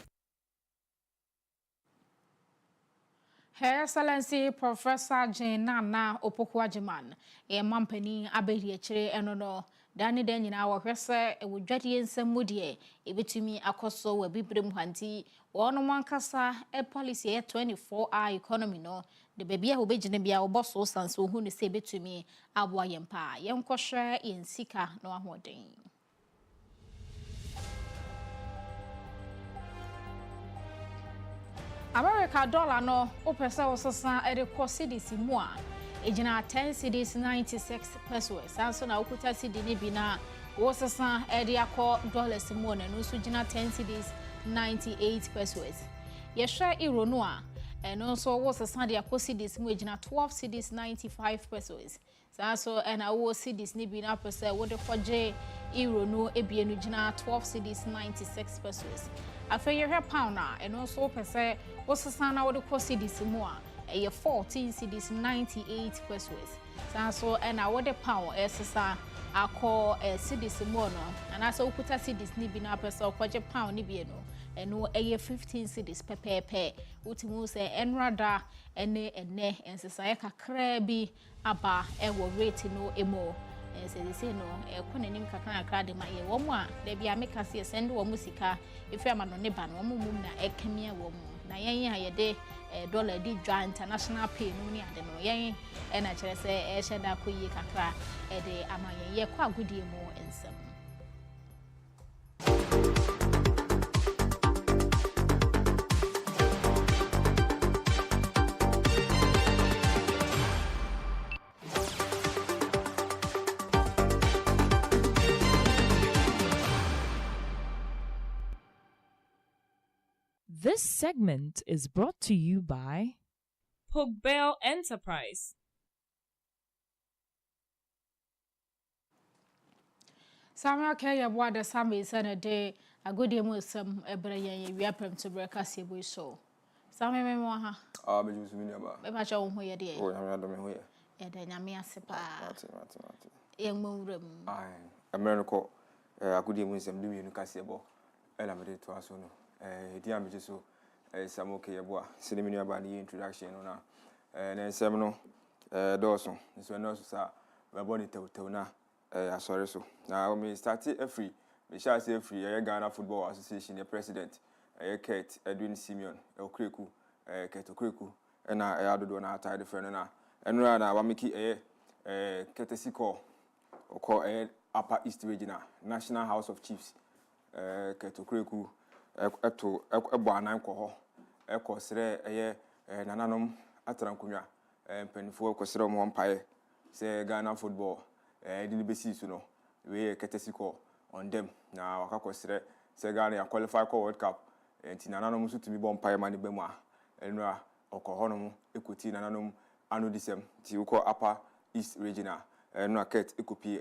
Her Excellency Professor Jenana Opoko Agyemang, a mampany abediachere enono, Danny Denina or Hesse, a woodjeti and some moodie, a bitumi akoso, a bibrim hanti, one mancasa, a policy at 24-hour economy no, the baby who be Genebia or boss or sons who say bit to me, a boyampa, young kosher in Sika no hoarding. America dollar no opesa ososan e de cedis mu a ejina 10 cedis 96 pesos anso na okuta cedi ne bi na ososan e de akọ dollars mu na no so jina 10 cedis 98 pesos ye hwe euro no a eno so ososan de akọ cedis mu ejina 12 cedis 95 pesos sanso na wo cedis ne bi na pesa wo de kwaje euro no ebienu jina 12 cedis 96 pesos Afia pound and also per se was a son out of cedis more, a 14 cedis 98 pesos. So and our the pound SSR I call a cedis more, and I saw put a cedis nibbing up a so quite a pound nibiano, and no a 15 cedis per pair, Utimus and rather and ne and Sasaka crabby abba and will rate no emo. And say they say no, a conanim cacana crowd in my ear. One more, they be a make us see a send one musica if I'm on a ban, one moon, a camia woman. Nayang a day, $1 did draw international pay, no, I don't know, yang, and I shall say, a shada kuyi cacra, a day, am I a year quite good deal more and some. This segment is brought to you by Pogbell Enterprise. Samuel Kaya Wada Sammy Sunday, a good deal with some Ebrayan, we are prem to break us we saw. Sammy Memoha. Ah, but you see me about. Maybe I shall who you did. Oh, I'm not doing here. And then I may sepa. Martin. Young moon. Aye, America. A good deal with some new Casabo. And I'm ready to us. Dear me so, some okay, boy. Send me about the introduction on and then seminal Dawson. This one also, sir, we're born to now. asɔre so na me start free me shall say free Ghana Football Association the president Kate Edwin Simeon Okreku Kate Okreku na adodo na atide friend na enura na wa meki Ketesiko oko Upper East Regional National House of Chiefs Kate Okreku eto ebo anan ko ho ekosere nananom atrankunwa mpanifo ekosere mo mpae say Ghana Football didn't be so no we Ketesiko on them na wakakosere say Ghana ya qualify for World Cup enti nananom so tumi bom pae mani bemu a enura okohonom ekoti nananom anu disem ti uko Upper East Regional enura ket ekopi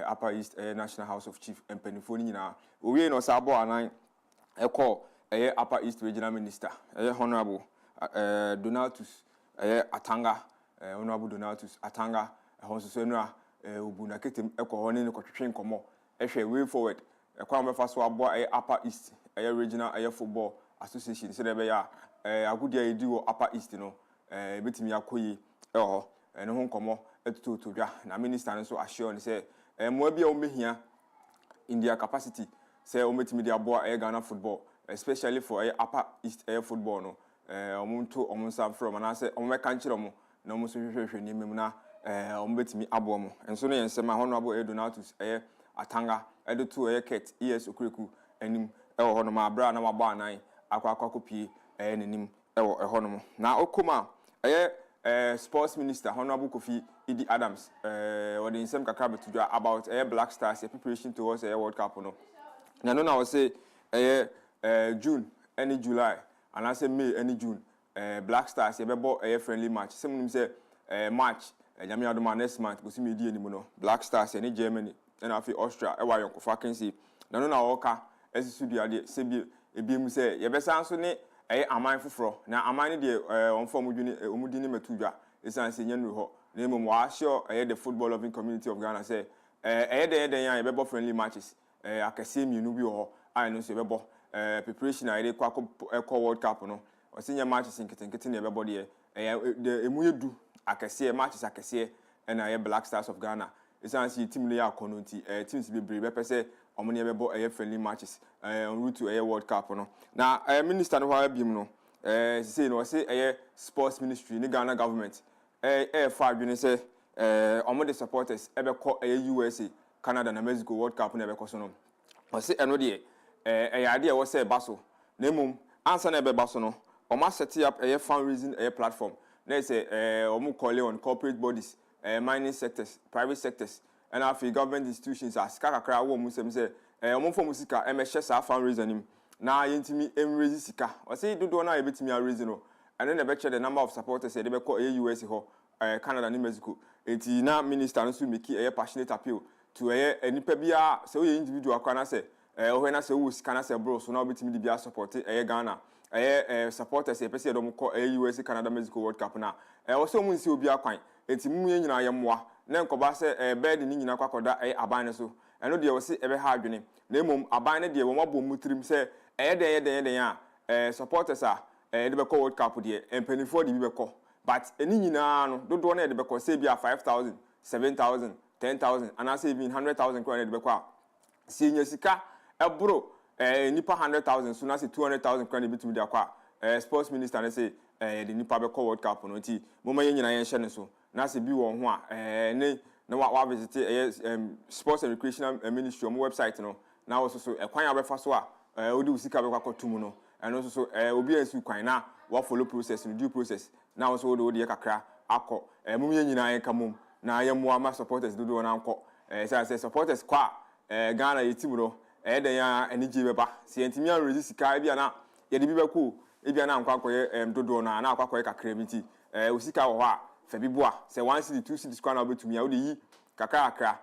Upper East National House of Chief mpanifo ni nyina owie no sabo anan eko Upper East Regional Minister Honorable Donatus Atanga Honorable Donatus Atanga honso enura obuna ketem ekohone ne kotwetwe nkomo ehwe way forward ekwa mefa so abo Upper East Regional Football Association se debe ya agudi edi wo Upper East no betimi akoyi ho ene ho nkomo etotodwa na minister nso assure ne se mo bia o mehia in their capacity say o metimi dia abo Ghana Football especially for Upper East Football no omuntu omunsa from na se o meka nchire mo na mo so hwehwehwe ni mem na betimi abo mo enso no yensema Honorable Donatus Atanga edo ket ES Okreku enim ewo hono ma bra na waba anan akwakopi nenim ewo hono mo na okoma sports minister Honorable Kofi Idi Adams wodi nsem kakra betudwa about Black Stars preparation towards World Cup no na no na we say June any July and I say May any June Black Stars bebo friendly match some say March nyame adoma next month go see me di enimu no Black Stars any Germany and Afia Austria ewa yon kofa kensi na no na woka esisu dia de sebi ebiemu se yebesa nso ne aman foforo na aman ne de onfo omudwini omudini metudwa esan se nyanu ho na emom wa sure the football loving community of Ghana say den ya yebebo friendly matches akase mienu bi ho ai no so yebebo preparation ai de kwa World Cup no o se nya matches nketenkete ne yebebo de emu yedu akase matches akase na Black Stars of Ghana esan se team ne ya kononti teams be brebe pese omone bebo friendly matches en route to World Cup no na minister no ha biem no say no say sports ministry ni Ghana government fa adwene say omode supporters ebekọ USA Canada na Mexico World Cup na ebekọ so no o say eno de ade wo say baso na mum ansa na ebeba so no o ma set up fundraising platform na say omo call on corporate bodies mining sectors private sectors and Afia government institutions as kakakra wo mu sem say omo fo musika emehye sa fundraising nim na yentimi emraise sika o say dodo na ebetimi a raise no and then be check the number of supporters they be call US ho Canada and Mexico enti na minister no so make passionate appeal to enipa bia say we individual kwa na say o na say wo sika na say bro so na obetimi di bia support Ghana supporters e pese do call US Canada Mexico World Cup na o so mu nsi obi akwan enti mu nyina ye moa na nkoba say bed ni nyina kwakoda aban ne so eno de wo se ebe ha adwene na emom aban ne de wo mabom mutrim say den a supporters a de be call World Cup de empanifo de bi be call but eni nyina no dodo na de be call say bia 5,000 7,000 10,000 and I say even 100,000 kwa de be call si nya sika ebro nipa 100,000 so na say 200,000 kwa de bitumi de akwa sports minister na say the nipa be call World Cup no ti moma ye nyina ye hye ne so na say bi wo ho a ne na wa visit sports and recreational ministry on website no na wo so ekwan abefa so a odi usika be kwakotum no eno so obi ansu kwan na wa follow process no due process na wo so odi kakra akọ mum ye nyina ye kamum na ye mo ama supporters dodo na nkọ say supporters kwa Ghana ye team no den ya enije beba se entimi an raise sika bia na ye de bi be ko e bia na nkwa akoye dodo na akwakoye kakra miti usika wo ho a fa bibua say 1 city 2 city squad na obetumi a wo de yi kakra akra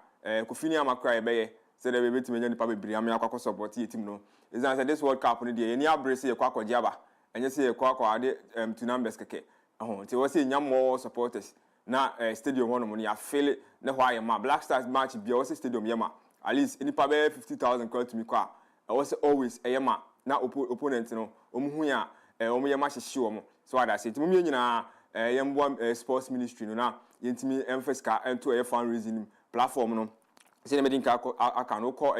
kofini amakra ebeye say de betumi nya nipa bebiri am akwa support ye team no is answer this World Cup no de ye ni abrese ye kwa akwaje aba enye say ye kwa akwa ade two numbers keke nti wo say nya more supporters na stadium hono mo ya feel ne ho aye ma Black Stars match bia wo say stadium ye ma at least nipa be 50,000 kwa to me kwa wo say always eye ma na opponent no omuhu ya omu ye ma hyehye wo mo so ada say timi nyina ye mbo sports ministry no na yentimi emphasize ento fundraising platform no say the medinka aka no call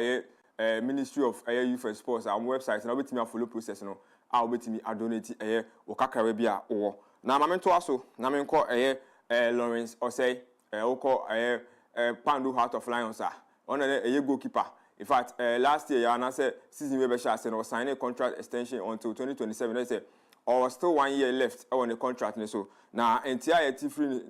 Ministry of Youth and Sports our website na obetimi follow process no a obetimi adonate wo kakra bi a wo na ma mento aso na menko Lawrence or say oko Pandu Heart of Lions on a goalkeeper. In fact, last year I said season we be was signing a contract extension until 2027. They say or still 1 year left on the contract so now entire free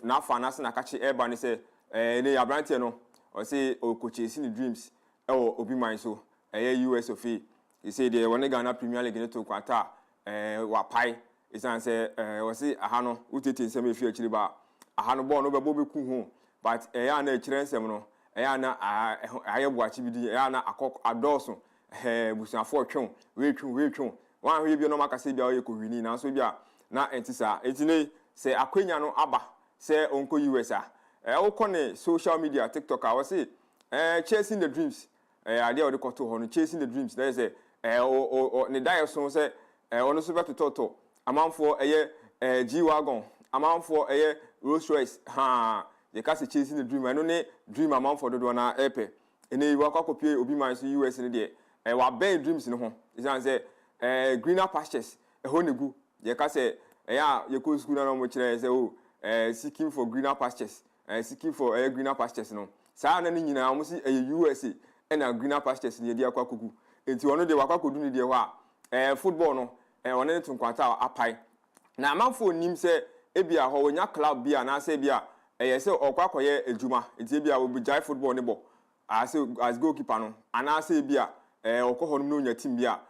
na finance na catch airban say ne abrantie no or say o coach in dreams obi man so US of he say the one Ghana Premier League to kwata wa pai isan say o say aha no utete nsem efi akiri ba aha no ball no be bobe ku ho but ya na akire nsem no ya na ayebo achi bidi ya na akok adoso busuafo twon we twon wan hwe bi no makase bia o wini na so bia na entisa etine say akwenya no aba say onko US okone social media TikTok I was say chasing the dreams ade o de koto ho no chasing the dreams there say ne die so say ono so beto toto amanfo G-Wagon amanfo Rolls Royce ye ka say chasing the dream no ne dream amanfo do na epe ene iwa kwakopie obi man so US ne de wa ben dreams ne ho isan say greener pastures ho negu ye ka say ye ko school na no mo kire say seeking for greener pastures seeking for greener pastures no saa na ni nyina mo si USA na greener pastures ne de akwakogu enti ono de wakwakodu ne de ho a football no one ne tunkwata apai na amanfo nim se ebia ho wonya club bia na se bia se okwakoye ejuma enti bia obi jai football ne bo as goalkeeper no ana se bia okoho no nya team bia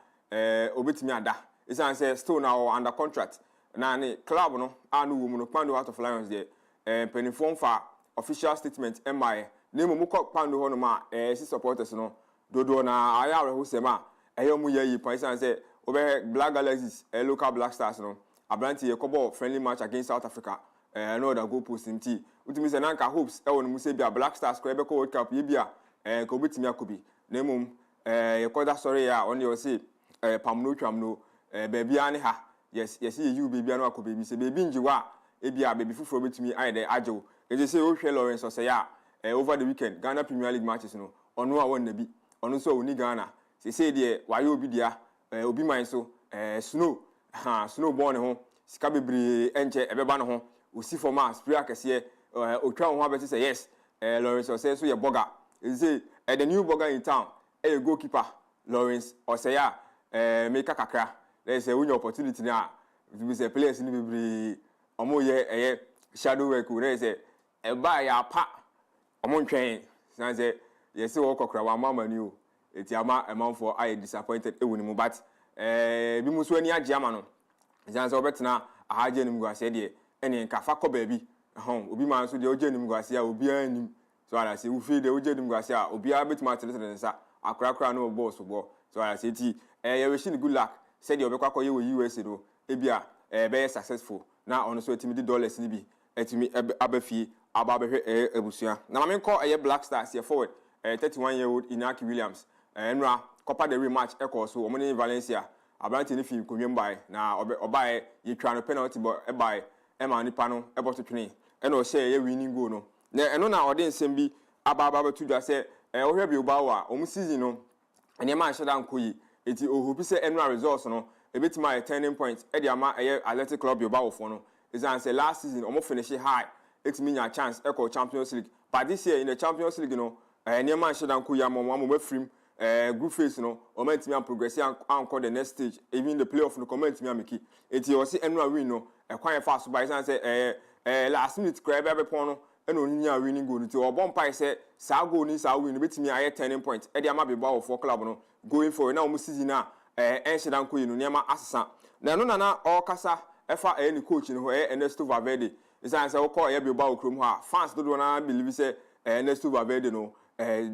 obetimi ada isan se still now under contract na ne club no anu wo mu no Pandu Heart of Lions de penifon fa official statement MI name mu ko Pandu ho no ma si supporters no dodo na aya re ho sema mu yayi point isan se obe Black Galaxies local Black Stars no abranti ye kobo friendly match against South Africa no da goal post nti utimi se nanka hopes wo no mu se bia Black Stars ko ebe ko World Cup ye bia ko obetimi akobi na mum ye koda sorry ya on you say pamno twamno baby ane ha yes you baby anu akobi bi se baby njiwa e bia baby fufuro betimi aye de ajo e say o hwe Lawrence o say ya over the weekend Ghana Premier League matches no ono a won na bi ono so oni Ghana say de waye obi dia obi man so snow ball ne ho sika bebre enche ebeba ne ho osi forma spray akese otwa ho abeti say yes Lawrence o say so ye burger e say the new burger in town goalkeeper Lawrence o say ya make kakra there is a win opportunity na we say players ni bebre omo ye shadow work there is a buy ya pa omo ntwen say yes wo kokra wa mama ni o eti ama emanfo I disappointed ewuni mu but bi muso ani Agyemang no janse obetena ahaje nim guase de ene nka fa ko baabi obi man so de oje nim guase a obi anim so ala se wo fi de oje nim guase a obi a betuma tele nsa akrakra no boss bo so ala se ti ye wish ni good luck said you obekwa koye wo USA do ebia be successful na ono so etimi $10 ni bi etimi abafie ababehwe ebusua na mamenko Black Stars here forward 31-year-old Inaki Williams enra Copa del Rey match so omoni Valencia abranti ni fi konwem bai na obai ye twa no penalty bo bai ema nipa no eboto twene ena o share ye winning goal no na eno na ode nsem bi ababa betudwa se ohwe bi obawa omu season no ene ma shada nkoyi eti ohobi se enra results no ebetima a turning point e ama Athletic Club obawo fo no is an say last season omo finish high etimi nya chance Champions League but this year in the Champions League no ene ma shada nkoyi amamo mafrim group phase no moment me am progress and the next stage even the playoff no comment me ameki eti o se enra win no kwan fast by say last minute cry be pon no eno nya winning goal ti o bon pai say sa goal ni sa win betimi aye turning point e dey ama be ba for club no going forward na o season na enhyedan ko yinu niam asesa na no na o kasa efa ni coach no Ernesto Valverde isan say o call be ba okrom ha fans do na believe say Ernesto Valverde no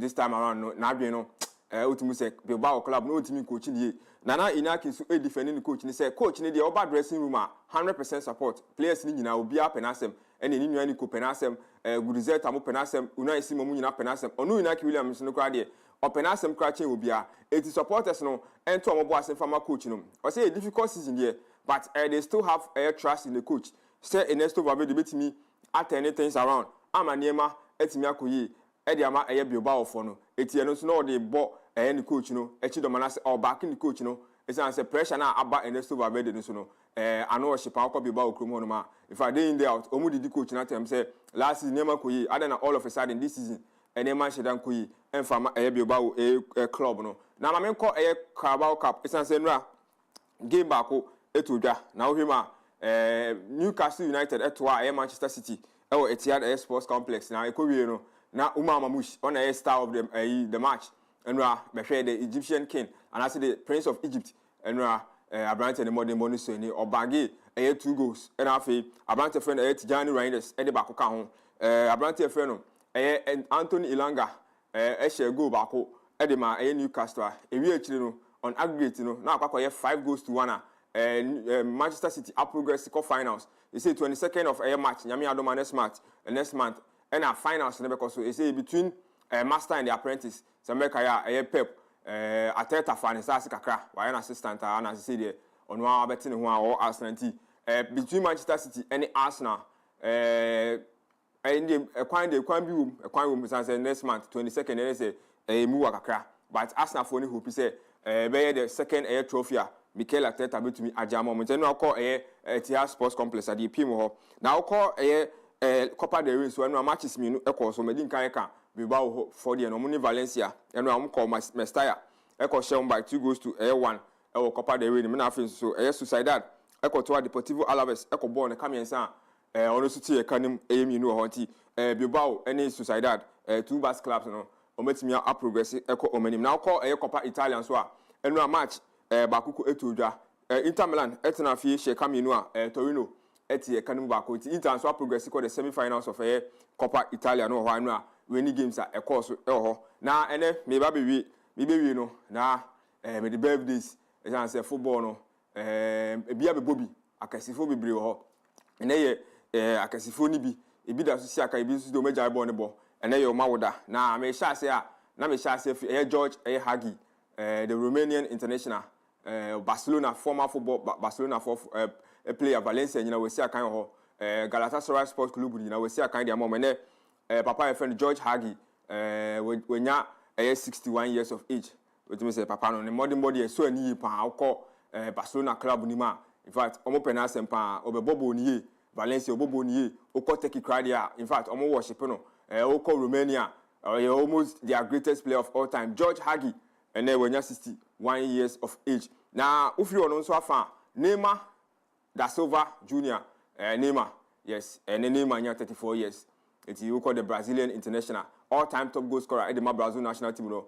this time around no na adwen no ultimu say Bilbao club no ultimu coach ni na Inaki so defending coach ni say coach ni dey over dressing room 100% support players ni nyina obi a penasem ene ni nua ni ko penasem good result am penasem una isi mo nyina penasem onu Inaki Williams no kra dey o penasem kra chen obi a eti supporters no ento omobo asen fama coach no o say a difficult season there but they still have trust in the coach say Ernesto Valverde betimi at anything around ama niema etimi akoyi ama Bilbao for no eti no the ball any coach no echi do manase or back in the coach no say pressure na aba Ernesto Valverde no so no ano she pa Bilbao krom no ma if I dey in there out omu di coach na tem say last season nema koyi other than all of a sudden this season man shedan koyi enfama Bilbao club no na ma men ko Carabao Cup say no game back etodwa na ohima Newcastle United etwa Manchester City Etihad Sports Complex na ekowie no na Mamush on a star of the match and the Egyptian king and I say the Prince of Egypt and Abrante and the modern bonus or Baggy 2 goals and Afi Abrante friend Tijani Reinders Eddie Bakoka home Abrante friend and Anthony Ilanga share go bako Edema Newcastle no on aggregate now 5 goals to 1 Manchester City up progress finals. They say 22nd of a match. Nyami Adoma next month. And our finals because they say between master and the apprentice. Sameka ya Pep Ateta fan is kakra. Why an assistant and as I say there on one betting who or Arsenal. Between Manchester City and Arsenal. And the quite say next month 22nd. And they say a move kakra. But Arsenal for who say the second air trophy. Mikel Arteta to me Agyemang. We now call Etihad Sports Complex at the PM. Now call Copa del Rey. So when matches me echo so Medin Kayaka Bilbao for the Nomuni Valencia and I'm call Mestalla. Echo shown by 2 goals to 1. Copa del Rey. The so Sociedad. Echo to Deportivo Alaves. Echo born the Camiensa. Honestly, a canim aim you know Honti. Bilbao any Sociedad. 2 bas clubs no. Ometimia up progress. Echo Omenim. Now call Copa Italian so. And now match. Bakuku etudwa Inter Milan etna fie she kaminu a Torino eti kanum bako ti Inter so progress ko the semi-finals of Copa Italia no ho anu a we games a course ho na ene me ba be wi no na me the birthdays e say football no bia be bobi akasifo bebre ho ene ye akasifo ni bi ebi da so si aka ebi so do major ball ne bo ene ye o mawoda na me sha say George Hagi the Romanian international Barcelona former football Barcelona for player Valencia we see a kind of Galatasaray Sports Club we see a kind of moment papa friend George Hagi when ya 61 years of age which means papa no modern body so ani pa call Barcelona club ni ma in fact omo penance pa obebobo ni Valencia obobo ni oko take cradia in fact omo worship no oko Romania almost their greatest player of all time George Hagi and then when you're 61 years of age. Now, if you are also a fan, Neymar da Silva Jr. Neymar, yes, and Neymar you're 34 years. It's you call the Brazilian international, all-time top goal scorer at the Brazil national team,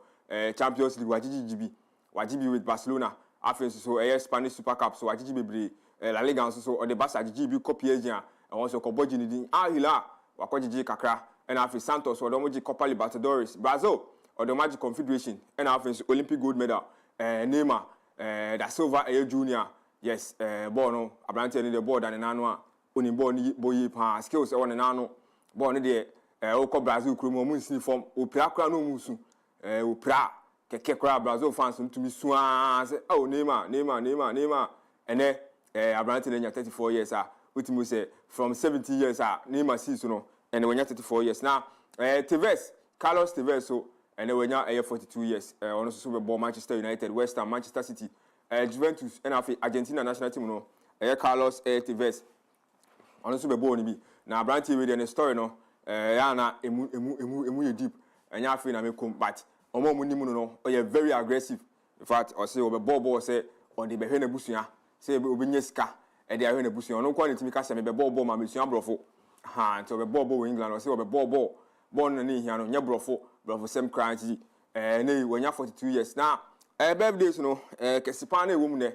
Champions League, Wajibi with Barcelona, Afia so Spanish Super Cup, so Wajibi La Liga so or the Barca Wajibi copy agent, and also Kobojini din Ahila, Wakojiji Kakra, and Afia Santos or the Copa Libertadores, Brazil. Or the Magic Confederation, and after Olympic gold medal, Neymar, da Silva Jr. Yes, Bono, Abrante in the board and an annual, Uniboni, Boy, skills on an annual, born there, Oko Brazil, Krumo, form, Upra no Musu, Upra, Kekra, Brazil fans to me swans, oh, Neymar, and then Abrante in 34 years, which must say from 70 years, Neymar season, and when you're 34 years now, Tevez, Carlos Tevez, so. And then when you're 42 years, on Super Bowl, Manchester United, West Ham, Manchester City, Juventus, and Argentina national team, no, Carlos Tevez, on Super Bowl, now Branty with the story, no, Yana, emu deep, and you're feeling but no, you're very aggressive. In fact, or say over Bobo say on the Behena Busia, say Ubinyeska, and they are in a Busia, no quality to make me Bobo, my mission, brofo, and to Bobo England, or say over Bobo, born in here, no, brofo. But for some cranky, when you're 42 years now, birthdays, no, Kesipane woman,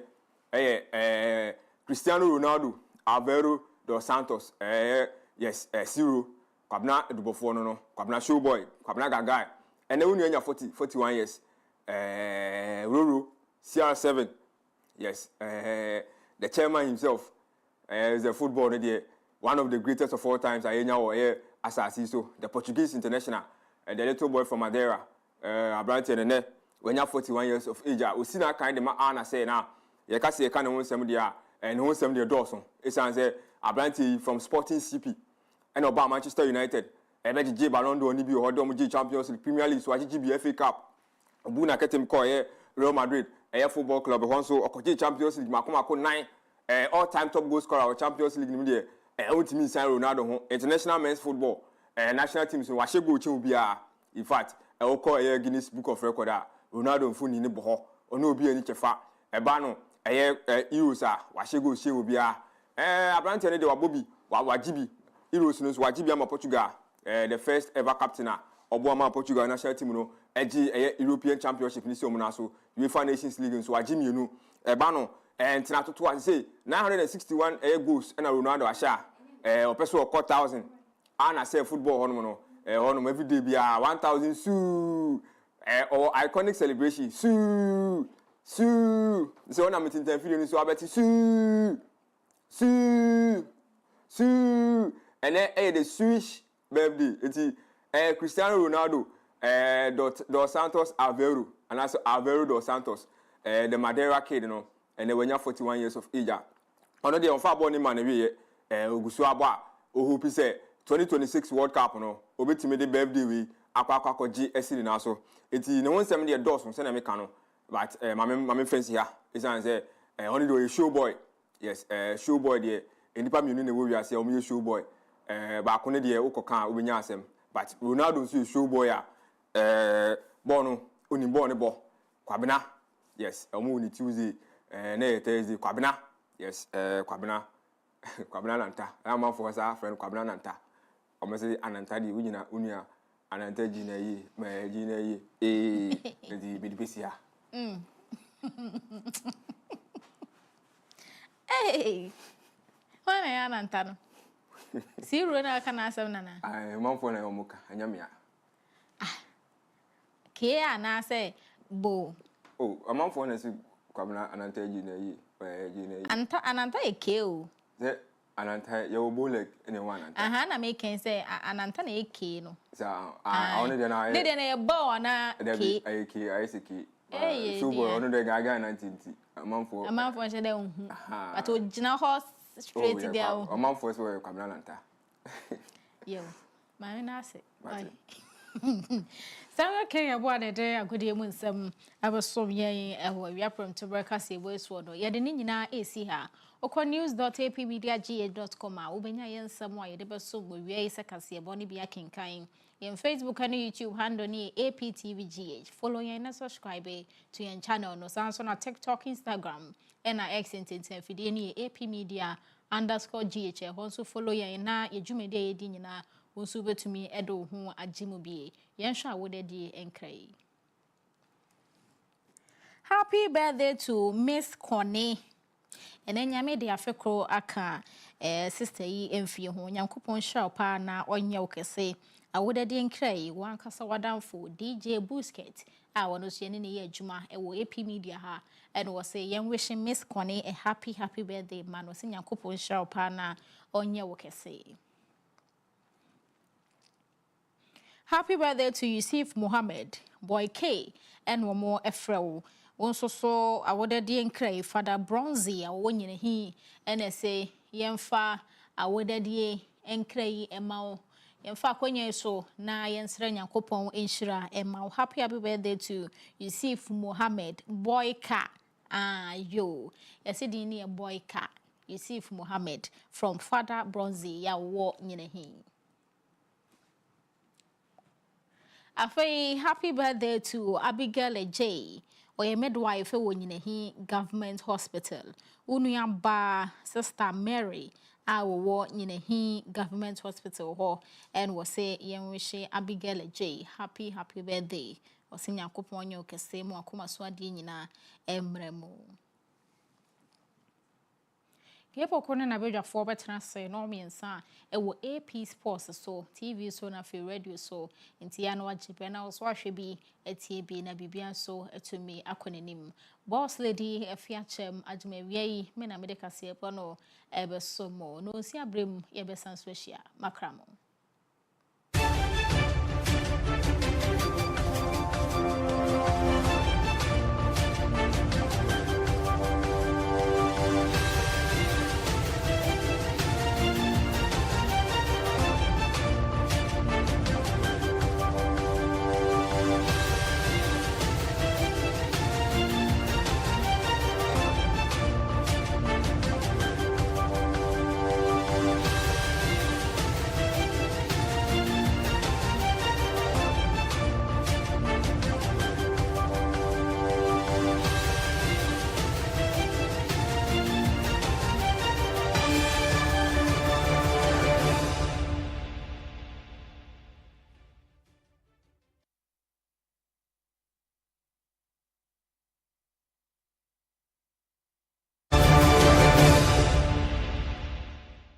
Cristiano Ronaldo, Alvaro dos Santos, yes, Ciro, Kabna Dubofono, no, Kabna Showboy, Kabna Gagai, and then when you're 41 years, Ruru, CR7, yes, the chairman himself, is a footballer, one of the greatest of all times, I know, as I see so, the Portuguese international. And the little boy from Madeira, Abrante and when you're 41 years of age, we see that kind of man say now, you can see a kind of one somebody and one somebody Dawson. It's an Abrante from Sporting CP and about Manchester United, J Ballon d'Or ni bi ho do mo G Champions League Premier League so G FA Cup obu na ketem ko Real Madrid football club ho so okoje Champions League makomako 9 all time top goal scorer of Champions League ni de ultimate sign Ronaldo ho international men's football national teams so wa shego chi obi a in fact o call Guinness Book of Record a Ronaldo mfuni ni bo ho ono obi ani chefa ba no Euros a wa shego she obi a abrante ne de wa bobi wa gibi Euros no so wa gibi am Portugal the first ever captain obo am Portugal national team no European Championship ni so mo na so UEFA Nations League so wa gimi nu ba no entina toto a say 961 goals na Ronaldo asha opeso 4000 ana say football hono no hono every day bia 1000 su or iconic celebration su so na meeting video ni so abeti su and the Swiss birthday eti Cristiano Ronaldo dos Santos Aveiro and also Aveiro dos Santos the Madeira kid no and they were 41 years of age ono dey on fa ball ni man we ogusu abo a o hope say 2026 World Cup no obetime the birthday we akwa gi esiri na so eti ne won sem dey dos so na me ka no but my friends here is say only do a show boy yes show boy there enipa mienu na we ase o me show boy ba ko ne dey ukoka obenya asem but Ronaldo so show boy a ball no oni ball ne ball kwabena yes omo ni Tuesday na Thursday kwabena yes kwabena nanta am for sa friend kwabena nanta omo say ananta di unyina unia ananta ji na yi ma ji na yi di bidipisia Hey, why na ananta no si ro na aka na asem nana man for na omuka anyamia ke ana say bo man for na si kwabena ananta ji na yi ji na yi ananta e ke o ananta ye obo leg ene wan ananta na me ken say ananta na e ke no sa onu de na de na e bo na ke I see ke so bo onu de gaga 19 man for she de unhu but o gina horse straight there o man for so kwabena ananta yo ma na say Sarah Kenya boade de agodi mu nsam abesom yen eho wiaprom to broadcast e voice word ye de ni nyina esi ha oknews.apmediagh.com a ubenya yen nsam a ye de besom wi sekase ebo ni bia kenkan yen Facebook and YouTube handle ni APTVGH follow yen na subscribe to yen channel no sanso na TikTok Instagram and na X intenten fidie ni AP_media_GH also follow yen na ye dwumede ye di nyina wonsu betumi edo ho agimu bie yen hwa wode die enkrai. Happy birthday to Miss Connie. Enenyame de afekro aka sister yi emfie ho nyankopon hwa pa na onye wokese awode die enkrai wan kasa wadamfo DJ Busket a wono so ne ye adwuma wo AP Media ha and was say yen wishing Miss Connie a happy birthday man was nyankopon hwa pa na onye wokese. Happy birthday to Yusuf Mohammed, Boy K, and one more Efrel. Also so awarded the enkray Father Bronzy, a one he, and say, Yemfa, awarded ye enkray emao. Yemfa kwenye so, na yensrenya kopon inshira emao. Happy birthday to Yusuf Mohammed, Boy K. Yo, yesidini a Boy K. Yusuf Mohammed from Father Bronzy, ya wo he. Afei, happy birthday to Abigail J. Oye midwife wonyine government hospital. Unuya ba sister Mary wo nyine government hospital ho and was say yen wish Abigail J happy birthday. Osinya kopon nyo kese mu akoma so ade nyina emremo. Kepo kone na bedwa for betena say no miensa wo AP Sports so TV so na fe radio so nti ya no agipe na so ahwe bi etie bi na bibia so etumi akonenim boss lady Afia Kyem Agyemang me na medeka se epo no ebe so mo no si abrem ye be sanso ahia makramo.